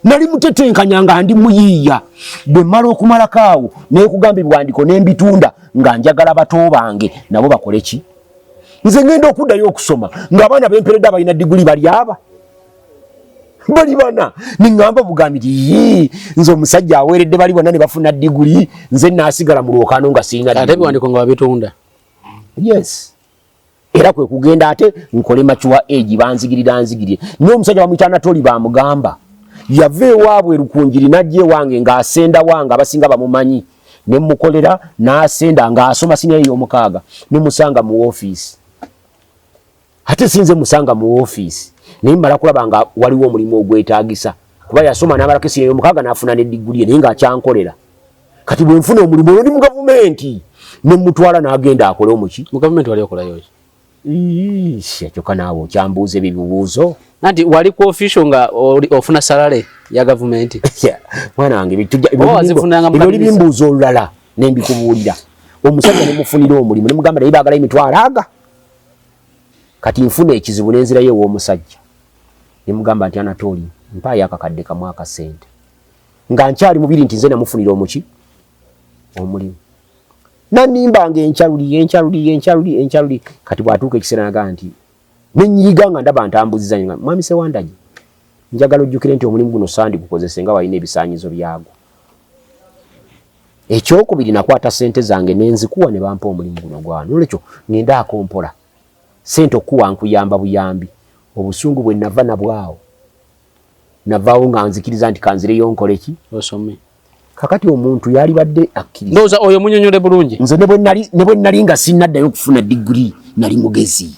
nali mutetenkanya nga ndi muyiiya bwe mmala okumalako awo neekugamba ebiwandiiko n'embitunda nga njagala bato bange nabo bakole ki nze ngenda okuddayo okusoma ng'abaana b'emperedde abalina diguli bali aba bali bana niŋŋamba bugambi nti nze omusajja aweeredde bali bonna ne bafuna diguli nze naasigala mu lwokaano nga sirina ate ebiwandiiko nga babitunda yes era kwe kugenda ate nkole machuwa age banzigirira nzigirire n'omusajja bamuyita Anatoli bamugamba yave ewaabwe Lukunjiri najje wange ng'asenda wange abasinga bamumanyi ne mukolera n'asenda ng'asoma siniya y'omukaaga ne musanga mu office ate sinze musanga mu office naye mmala kulaba nga waliwo omulimu ogwetaagisa kuba yasoma n'abalako siniya y'omukaaga n'afuna ne diguli naye ng'akyankolera kati bwe nfuna omulimu olwo ndi mu gavumenti ne mutwala n'agenda akole omuki mu gavumenti wali okolayo ki kyokka naawe okyambuuza ebibuuzo nanti wali ku official nga ofuna salary ya gavumenti mwana wange ebyo bimbuuza olulala ne mbikubuulira omusajja ne mufunira omulimu ne mugamba naye baagala emitwalo aga kati nfuna ekizibu n'enzirayo ew'omusajja ne mugamba nti Anatoli mpaayo akakadde kamu akasente nga nkyali mubiri nti nze namufunira omuki omulimu nanimbanga enkyaluli kati bwatuuka ekiseera nagaa nti nenyiga nga ndaba ntambuziza mwami Ssewandagi njagala ojjukire nti omulimu guno sandi gukozese nga walina ebisaanyizo byagwo ekyokubiri nakwata sente zange nenzikuwa ne bampa omulimu guno gwano nolwekyo ngenda akompola sente okuwa nkuyamba buyambi obusungu bwe nava nabwawo navaawo nga nzikiriza nti kanzireyo nkole ki osome kakati omuntu yali badde akkiriza ndoza oyo munyonyole bulungi nze ne bwe nali nga sinnaddayo okufuna diguli nali mugezi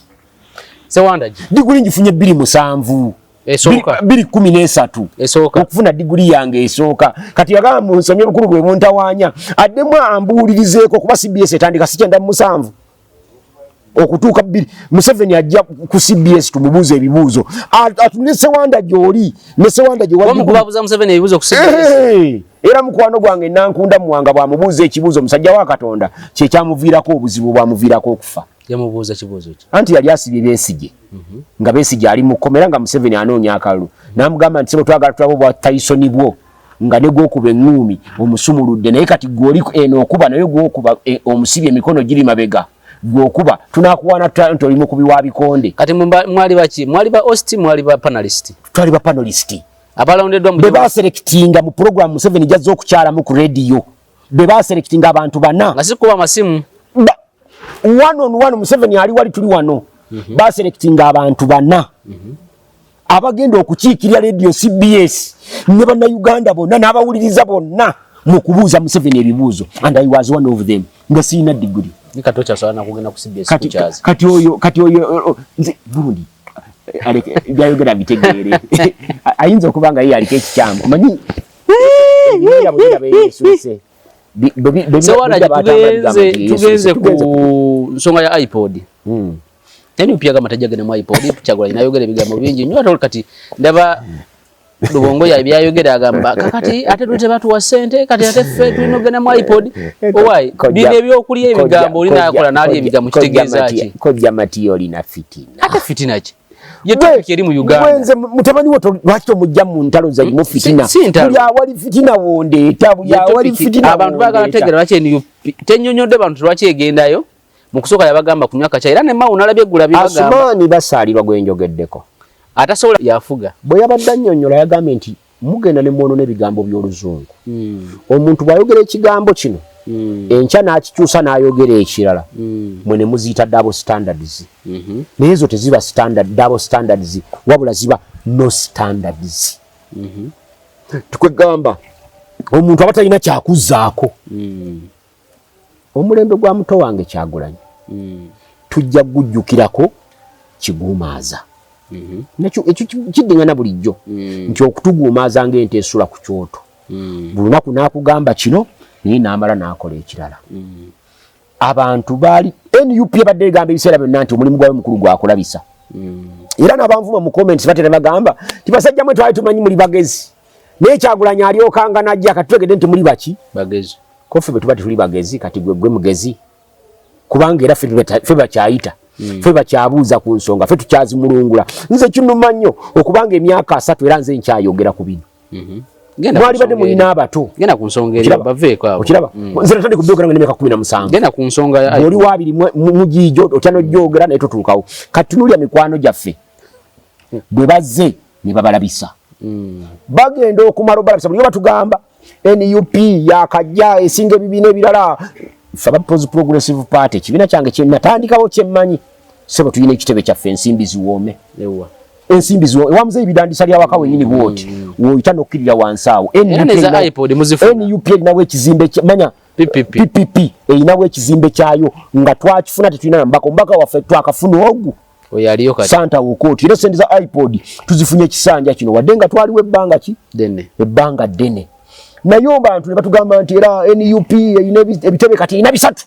Ssewandagi diguli ngifunye 2 esooka 213 esooka okufuna diguli yange esooka kati yagamba mu nsomyo lukulu lwe muntawaanya addemu ambuulirizeeko kuba CBS etandika si 97 okutuuka 2 Museveni ajja ku CBS tumubuuza ebibuuzo atunne Ssewandagi oli ne Ssewandagi wamukubabuza Museveni ebibuuzo ku CBS era mukwano gwange nankunda muwanga bwamubuuza ekibuuzo musajja wa Katonda kye kyamuviirako obuzibu bwamuviirako okufa yamubuuza kibuuzo ki anti yali asibye Besigye nga Besigye ali mukomera nga Museveni anoonya akalulu n'amugamba nti sebo twagala tulabo bwa Tyson bwo nga ne gwokuba eŋŋuumi omusumuludde naye kati gw'oli eno okuba naye gwokuba omusibye emikono giri mabega gwokuba tunakuwana talent oli mukubi wa bikonde kati mwali bachi mwali ba host mwali ba panelist twali ba panelist abalondedwa mu beba selectinga mu program 7 jazzo okukyala mu radio beba selectinga abantu bana ngasikuba masimu one on one mu 7 ali wali tuli wano ba selectinga abantu bana abagenda okukiikirya radio CBS ne bana Uganda bonna n'abawuliriza bonna mu kubuuza mu 7 ebibuuzo and I was one of them nga sina degree nikatocha sana kugenda ku CBS kuchaza kati oyo nze bundi aleke byayogera bitegere ayinza okubanga yeye alike ekikyamu omanyi ya bwira beyisuse tugenze ku nsonga ya iPod teni pia kama tajagene mu iPod chagula inayogera ebigambo bingi nnyo atol kati ndaba Lubongo ya byayogera agamba kakati ate tute batu wa sente kati ate ffe twinogena mu iPod owai bine byokulya ebigambo olina yakola nali ebigambo kitegeeza ki kojja matiyo lina fitina ate fitina ki yetopiki eri mu Uganda wenze mutabani woto lwaki omujja mu ntalo za mu fitina buli awali fitina wondeeta buli awali fitina abantu bagala tegera lwaki eni tenyonyodde abantu lwaki egendayo mu kusooka yabagamba ku myaka kya era ne mawu nalabye eggula bibagamba Asumani basaalirwa gwenjogeddeko atasobola yafuga bwe yabadde annyonnyola yagambye nti mugenda ne mwono n'ebigambo by'oluzungu omuntu bw'ayogera ekigambo kino enkya n'akikyusa n'ayogera ekirala mwe ne muziyita double standards naye ezo teziba double standards wabula ziba no standards tukwegamba omuntu aba talina kyakuzzaako omulembe gwa muto wange Kyagulanyi tujja gujjukirako kiguumaaza nakyo ekyo kiddingana bulijjo nti okutuguumaaza ng'ente esula ku kyoto buli lunaku n'akugamba kino naye n'amala n'akola ekirala abantu baali NUP ebadde egamba ebiseera byonna nti omulimu gwawe mukulu gwakulabisa era n'abanvuma mu comments batera bagamba ti basajja mwe twali tumanyi muli bagezi naye Kyagulanyi alyokanga n'ajja kati twegedde nti muli baki bagezi kofe bwe tuba tuli bagezi kati gwe mugezi kubanga era ffe bakyayita ffe bakyabuuza ku nsonga ffe tukyazimulungula nze kinuma nnyo okubanga emyaka 3 era nze nkyayogera ku bino mwali badde mulina abato genda ku nsonga eri baveeko abo okiraba nze natandika okubyogera nga n'emyaka 17 genda ku nsonga ya oli wabiri mugiijo otya n'ojjogera naye totuukawo kati tunulya mikwano gyaffe bwe bazze ne babalabisa bagenda okumala obalabisa buli batugamba NUP yakajja esinga ebibiina ebirala faba Progressive Party kibiina kyange kye natandikawo kyemmanyi sebo tuyina ekitebe kyaffe ensimbi ziwoome ensimbi ziwoome wamuze ebidandisa lya waka wenyini bwoti woyita n'okkirira wansi awo NUP erinawo ekizimbe manya PPP erinawo ekizimbe kyayo nga twakifuna tetulina nambaka ombaka waffe twakafuna ogu oyaliyo kati Santa Wokoti era sente za iPod tuzifunye ekisanja kino wadde nga twaliwo ebbanga ki ebbanga ddene naye abantu ne batugamba nti era NUP erina ebitebe kati erina 3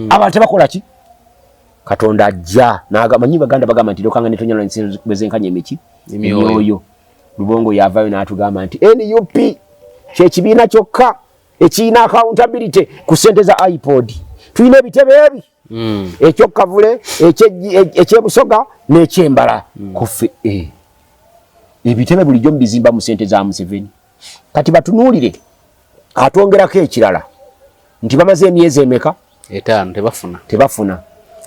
abantu tebakola ki Katonda ajja n'agamanyi baganda bagamba nti lokanga netonyala nsinzi kubezenkanya emiki emyoyo Lubongo yavaayo n'atugamba nti NUP kyekibiina kyokka ekirina accountability ku ssente za iPod tulina ebitebe ebi ekyokavule ekyebusoga n'ekyembala kufe ebitebe bulijjo mubizimba mu ssente za Museveni kati batunuulire atwongerako ekirala nti bamaze emyezi emeka 5 tebafuna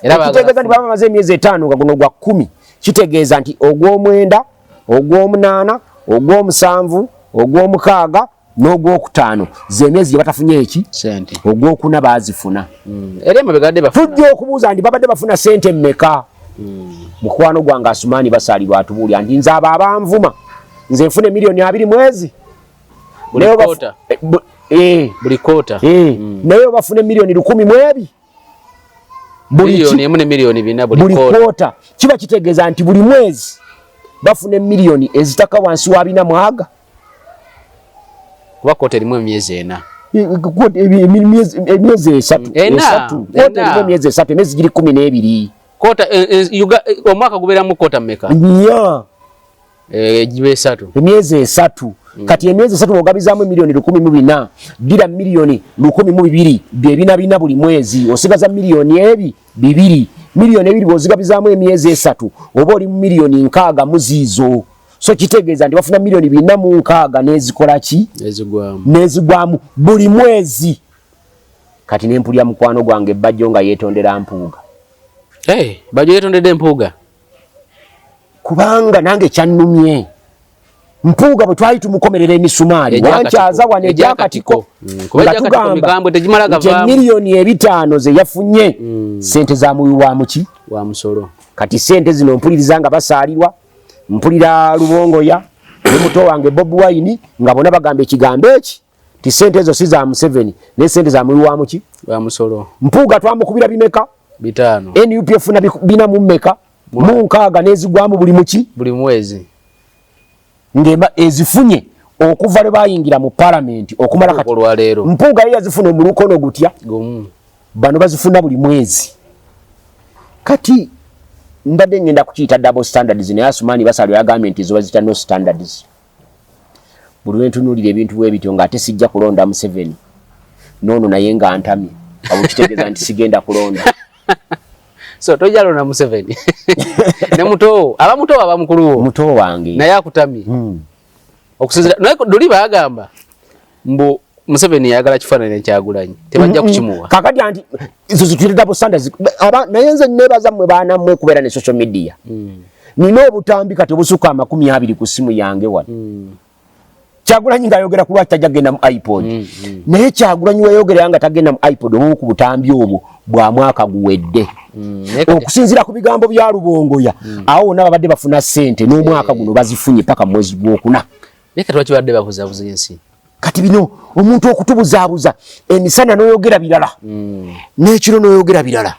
era kitegeeza nti bamaze emyezi 5 nga guno gwa 10 kitegeeza nti ogw'omwenda ogw'omunaana ogw'omusanvu ogw'omukaaga n'ogw'okutaano z'emyezi gye batafunye eki sente ogw'okuna baazifuna era emabega bafuna tujja okubuuza nti babadde bafuna sente mmeka mukwano gwange Asumani basaalirwa atubuulya nti nze abo abanvuma nze nfune milioni 2 mwezi buli kota naye bafune milioni 10 mwebi milioni emu ne milioni 4 buli kota kiba kitegeeza nti buli mwezi bafune milioni ezitaka wansi wa 4 mwaga kuba kota erimu emyezi 4 emyezi 3 emyezi 3 emyezi giri 12 kota omwaka gubeeramu kota mmeka gibe 3 emyezi 3 kati emyezi 3 ogabizaamu milioni 14 dira milioni 12 byebina bina buli mwezi osigaza milioni ebi 2 milioni 2 bozigabizaamu emyezi 3 oba oli mu milioni 6 muziizo so kitegeeza nti bafuna milioni 4 nezikola ki nezigwamu buli mwezi kati nempulya mukwano gwange bajjo nga yetondera mpuuga Bajo yetondedde Mpuuga kubanga nange kyannumye Mpuuga bwe twali tumukomerera emisumaali wankyaza wano ejakatiko nga tugamba miliyoni 5 ze yafunye sente za muwi wa muki wa musolo kati sente zino mpuliriza nga basaalirwa mpulira Lubongoya ne muto wange Bob Wine nga bona bagamba ekigambo eki ti sente ezo si za Museveni ne sente za muwi wa muki wa musolo. Mpuuga twamukubira bimeka 5 NUPF na bina mu mmeka mu nkaaga nezigwamu buli muki buli mwezi ngema ezifunye okuva le bayingira mu parliament okumala kati olwaleero Mpuuga ye yazifuna mu lukono gutya gumu bano bazifuna buli mwezi kati mbadde ngenda kukiita double standards ne Asumani basalo ya government zo bazita no standards buli wentunulira ebintu bwe bityo nga ate sijja kulonda Museveni nono naye nga antamye abukitegeeza nti sigenda kulonda so tojalo na Museveni ne muto abamukulu muto wange naye akutamye okusinzira naye doli bagamba mbu Museveni yagala kifanane ekyagulanyi tebajja kukimuwa kakati anti izo zitwire double standards naye nze nebaza mwe bana mwe kubeera ne social media nina obutambi kati obusuka 20 ku simu yange wano Kyagulanyi nga yogera ku lwaki tajagenda mu iPod naye Kyagulanyi wayogera nga tagenda mu iPod obu ku butambi obwo bwa mwaka guwedde okusinzira ku bigambo bya Lubongoya awo nabadde bafuna sente n'omwaka guno bazifunye paka mwezi gw'okuna leka twaki badde babuzabuza ensi kati bino omuntu okutubuzaabuza emisana n'oyogera birala n'ekiro n'oyogera birala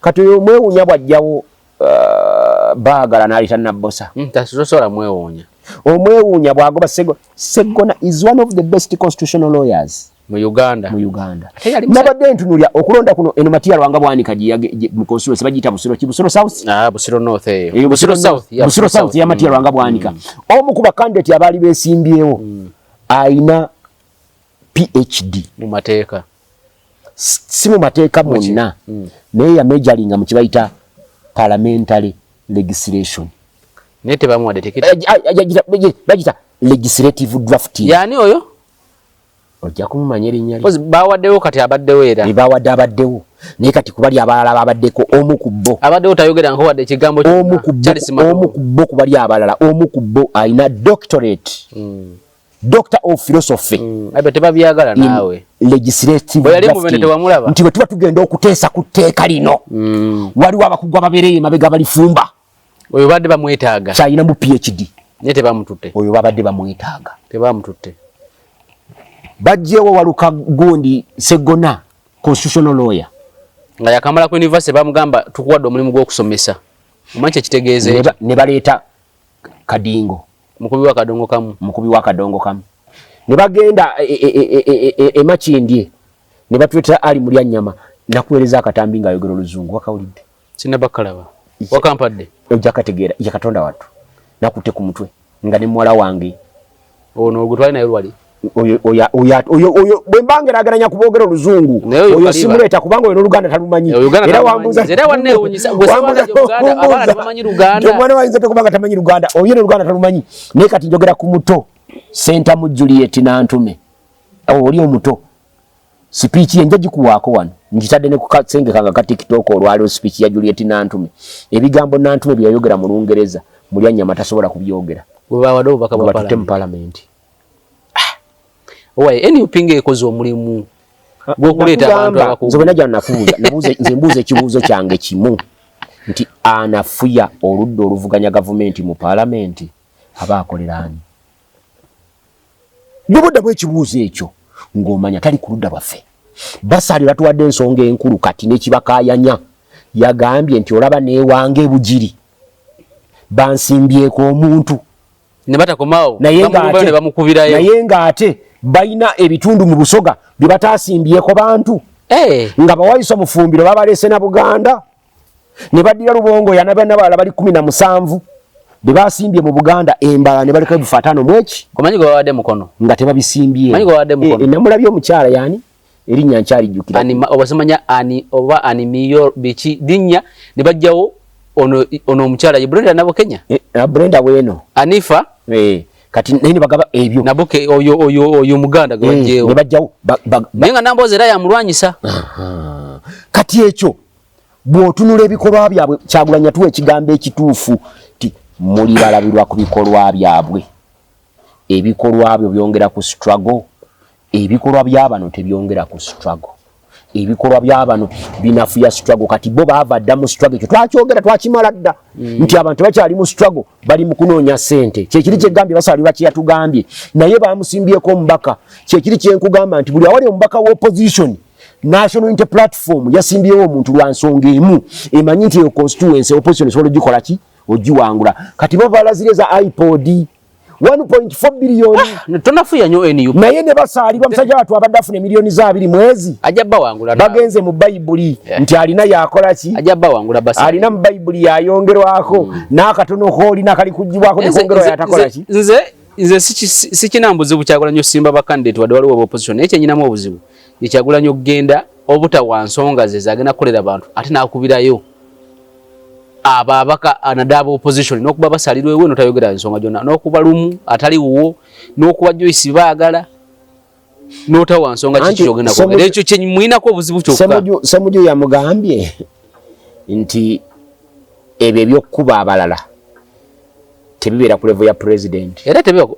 kati oyo mwewuunya bwajjawo baagala n'alita Nabbosa tasobola mwewuunya omwewuunya bwagoba Segona is one of the best constitutional lawyers mu Uganda nabadde ntunulya okulonda kuno eno Matiya Lwanga Bwanika mu constituency bagiyita Busiro South Busiro North Busiro South ya Matiya Lwanga Bwanika omu ku bakandidate abaali beesimbyewo ayina PhD mu mateeka si mu mateeka monna naye ya majoringa mu kibayita parliamentary legislation nete bamuwadde tekiti bagita legislative drafting yani oyo ojja kumumanya erinnya lye bawaddewo kati abaddewo era bawadde abaddewo naye kati kubali abalala babaddeko omu ku bo abaddewo tayogera nko wadde ekigambo omu ku bo kubali abalala omu ku bo ayina doctorate Doctor of Philosophy abe tebabyagala naawe legislative nti bwe tuba tugenda okuteesa ku tteeka lino waliwo abakugwa babeereye mabega balifumba oyo badde bamwetaaga kyayina mu PhD naye tebamututte oyo babadde bamwetaaga tebamututte bajjewo Waluka gundi Segona constitutional lawyer nga yakamala ku university bamugamba tukuwadde omulimu gw'okusomesa omanyi ekitegeeze ne baleeta Kadingo mukubi wa kadongo kamu ne bagenda Makindye ne batwetera ali mulya nnyama nakuweereza akatambi nga ayogera Oluzungu wakawulidde sinabakalaba wakampadde ojja kategeera ya Katonda wattu nakutte ku mutwe nga ne muwala wange ono ogutwali naye lwali oyo bwe mbangeraageranya kuboogera Oluzungu oyo simuleeta kubanga oyo n'Oluganda talumanyi era wambuuza omwana wayinza tekubanga tamanyi Luganda oyo n'Oluganda talumanyi naye kati njogera ku muto Senta mu Juliet Nantume oli omuto speech ye njagikuwaako wano njitadde ne ku kasenge kanga ka TikTok olwaliwo speech ya Juliet Nantume ebigambo Nantume byayogera mu Lungereza mulya nnyama tasobola kubyogera bwe mu parliament owaye NUPinga ekoze omulimu gw'okuleeta abantu abakulu nze bwe najja nakubuuza nze mbuuza ekibuuzo kyange kimu nti anafuya oludda oluvuganya gavumenti mu parliament aba akolera ani n'obuddamu ekibuuzo ekyo ng'omanya tali ku ludda lwaffe Basali batuwadde ensonga enkulu kati n'ekibakaayanya yagambye nti olaba neewanga ebugiri bansimbyeko omuntu ne batakomaawo ne bamukubirayo naye ng'ate balina ebitundu mu Busoga bye bataasimbyeko bantu nga bawayisa mu Fumbiro babaleese na Buganda ne baddira Lubongoya n'abalala bali 17 be basimbye mu Buganda embala ne baleka ebifa 5 mweki komanyi gwe bawadde mukono nga tebabisimbye manyi gwe bawadde mukono namulabye omukyala yani erinnya nkyali jjukira obasemanya oba animiyo bichi dinnya ne bajjawo ono omukyala ye Brenda nabo Kenya Brenda weno Anifa kati nene bagaba ebyo nabuke oyo Muganda gwe bajjewo ne bajjawo naye nga Namboze era yamulwanyisa kati ekyo bw'otunula ebikolwa byabwe Kyagulanyi tuwa ekigambo ekituufu ti muli balabirwa ku bikolwa byabwe. Ebikolwa byo byongera ku struggle. Ebikolwa by'abano tebyongera ku struggle. Ebikolwa by'abano binafuya struggle kati bo baava dda mu struggle ekyo twakyogera twakimala dda nti abantu bakyali mu struggle bali mu kunoonya ssente kyekiri kyegambye basalirwa kyeyatugambye naye bamusimbyeko omubaka kyekiri kyenkugamba nti buli awali omubaka w'opposition National Unity Platform yasimbyewo omuntu lwa nsonga emu emanyi nti eyo constituency opposition esobola ogikola ki ogiwangula kati bo balazire za iPod 1.4 billion tonafuya nyo NUP naye ne basalibwa musajja watu abadde afune milioni za 2 mwezi ajabba wangula bagenze mu Bayibuli nti alina yakola ki ajabba wangula basa alina mu Bayibuli yayongerwako n'akatono kooli n'akali kujjibwako ne kongerwa yatakola ki nze sikinambuzibu Kyagulanyi Simba ba candidate wadde waliwo opposition ekyo nyinamu obuzibu ye Kyagulanyi okugenda obutawa nsonga ze zagenda kukolera abantu ate nakubirayo ababaka anadaba opposition nokuba basalirwe we notayogera ensonga jonna nokuba lumu atali wo nokuba Joyce bagala notawa nsonga kikyogenda ko ekyo kyenyi mwinako obuzibu kyokka Ssemujju yamugambye nti ebyo byokkuba abalala tebibeera ku level ya president era tebeko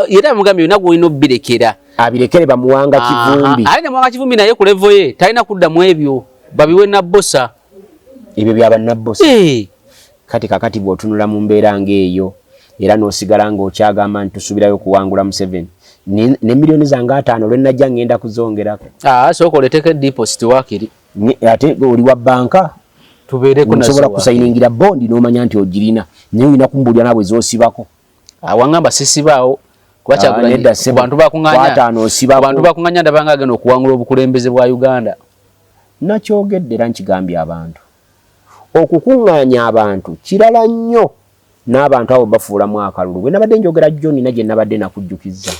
era mugambye nagwo ino birekera abirekere bamuwanga Kivumbi ali na muwanga Kivumbi naye ku level ye talina kudda mu ebyo babiwe na bossa ebyo byaba nabbosa kati kakati bw'otunula mu mbeera ng'eyo era n'osigala ng'okyagamba nti tusubirayo kuwangula Museveni ne milioni zange 5 lwe najja ngenda kuzongerako sooka oleeteko deposit wakiri ate oli wa banka tubeereko nasobola kusayiningira bondi n'omanya nti ogirina naye olina kumbulira naabwe zoosibako wangamba sisibaawo kuba Kyagulanyi abantu bakuŋŋanya ndabanga agenda okuwangula obukulembeze bwa Uganda nakyogedde era nkigambye abantu okukuŋŋaanya abantu kirala nnyo n'abantu abo bafuulamu akalulu bwe nabadde njogera John na gye nabadde nakujjukizza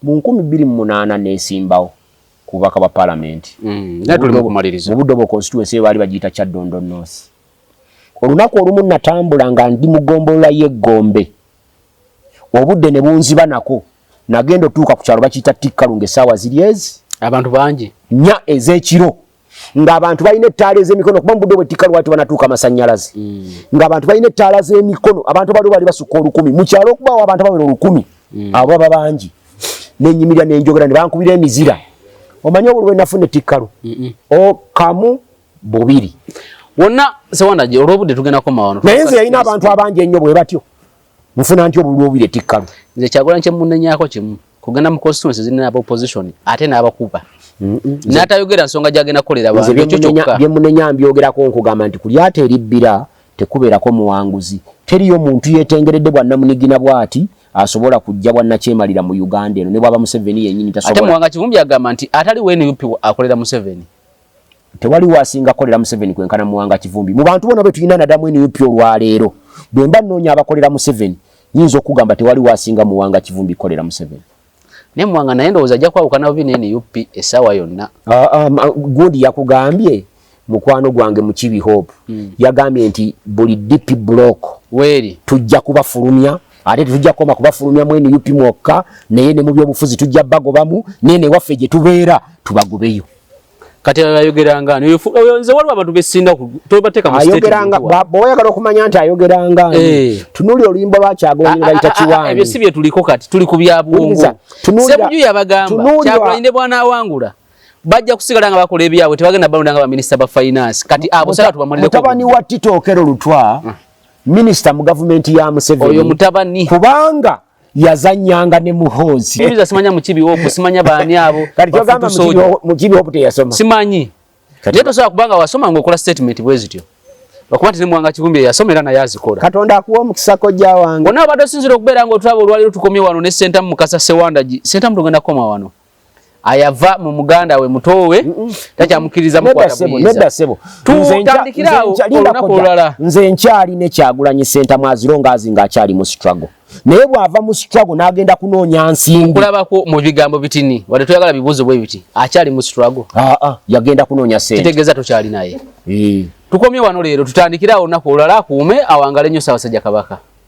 mu 2008 neesimbawo ku bubaka bwa palamenti mu Buddobo constituency baali bagiyita Kyaddondo North olunaku olumu natambula nga ndi mu ggombolola y'Egombe obudde ne bunziba nako nagenda otuuka ku kyalo bakiyita Tikkalunga essaawa ziri ezi abantu bangi nnya ez'ekiro ng'abantu balina ettaala ez'emikono kuba mu Buddobo Tikkalunga wati banatuuka amasannyalaze ng'abantu balina ettaala z'emikono abantu baliwo bali basukka 1000 mu kyalo okubaawo abantu bawera 1000 abo baba bangi nenyimirira nenjogera ne bankubira emizira omanyi obulwe nafune Tikkalu okamu bubiri wonna sewanda je olwobudde tugenda ko mawano naye nze yalina abantu abangi ennyo bwe batyo mufuna nti obulwe obubiri Tikkalu nze Kyagulanyi kyemunnenyako kimu kugenda mu constituency zirina aba opposition ate n'abakuba n'atayogera nsonga gyagenda kukolera abantu ekyo kyokka byemunenya mbyogerako nkugamba nti kulyata eribbira tekubeerako muwanguzi teriyo muntu yeetengeredde bwa Namunigina bw'ati asobola kujja bwa Nakyemalira mu Uganda eno ne bwaba Museveni yennyini tasobola ate muwanga Kivumbi agamba nti atali we NUP akolera Museveni tewali wasinga kolera Museveni kwenkana muwanga Kivumbi mu bantu bona be tulina nadamu NUP olwaleero bwe mba nnoonya abakolera Museveni nyinza okugamba tewali wasinga muwanga Kivumbi kolera Museveni ne muwanga naye ndowooza ajja kwawukana bubi ne NUP essaawa yonna gundi yakugambye mukwano gwange mu Kibi Hope yagambye nti buli DP block weeri tujja kubafulumya ate tujja koma kubafulumya mu NUP mwokka naye ne mu byobufuzi tujja bagobamu nene waffe gye tubeera tubagobeyo kati ayogeranga nze waliwo abantu besinda tobateeka mu ayogeranga bw'oyagala okumanya nti ayogeranga tunuli oluyimba lwa Kyagulanyi bayita Kiwani ebyo si bye tuliko kati tuli ku bya bwongo Ssemujju yabagamba Kyagulanyi ne bwana awangula bajja kusigala nga bakola ebyabwe tebagenda balonda nga baminisita ba finance kati abo sala tubamalireko mutabani wa Tito Okello Lutwa minisita mu gavumenti ya Museveni oyo mutabani kubanga yazanyanga ne Muhoozi Muhoozi simanya mu Kibi Hope simanya baani abo kati kyogamba mu Kibi Hope teyasoma simanyi naye tosobola kubanga wasoma ng'okola statement bwe zityo okuba nti ne muwanga Kivumbi yasomera naye azikola Katonda akuwa omukisa kojja wange bonna abadde osinzira okubeera ng'otulaba olwaliro tukomye wano ne Senta Mukasa Sewanda Senta tugenda kukoma wano ayava mu muganda we mutowe takyamukiriza mukwata bwiza nedda sebo tutandikirawo olunaku olulala nze nkyali ne Kyagulanyi Senta Mwazironga azinga akyali mu struggle naye bw'ava mu struggle n'agenda kunoonya nsimbi kulabako mu bigambo bitini wadde toyagala bibuuzo bwe biti akyali mu struggle yagenda kunoonya sente kitegeeza tokyali naye tukomye wano leero tutandikirawo olunaku olulala akuume awangale nnyo Ssaabasajja Kabaka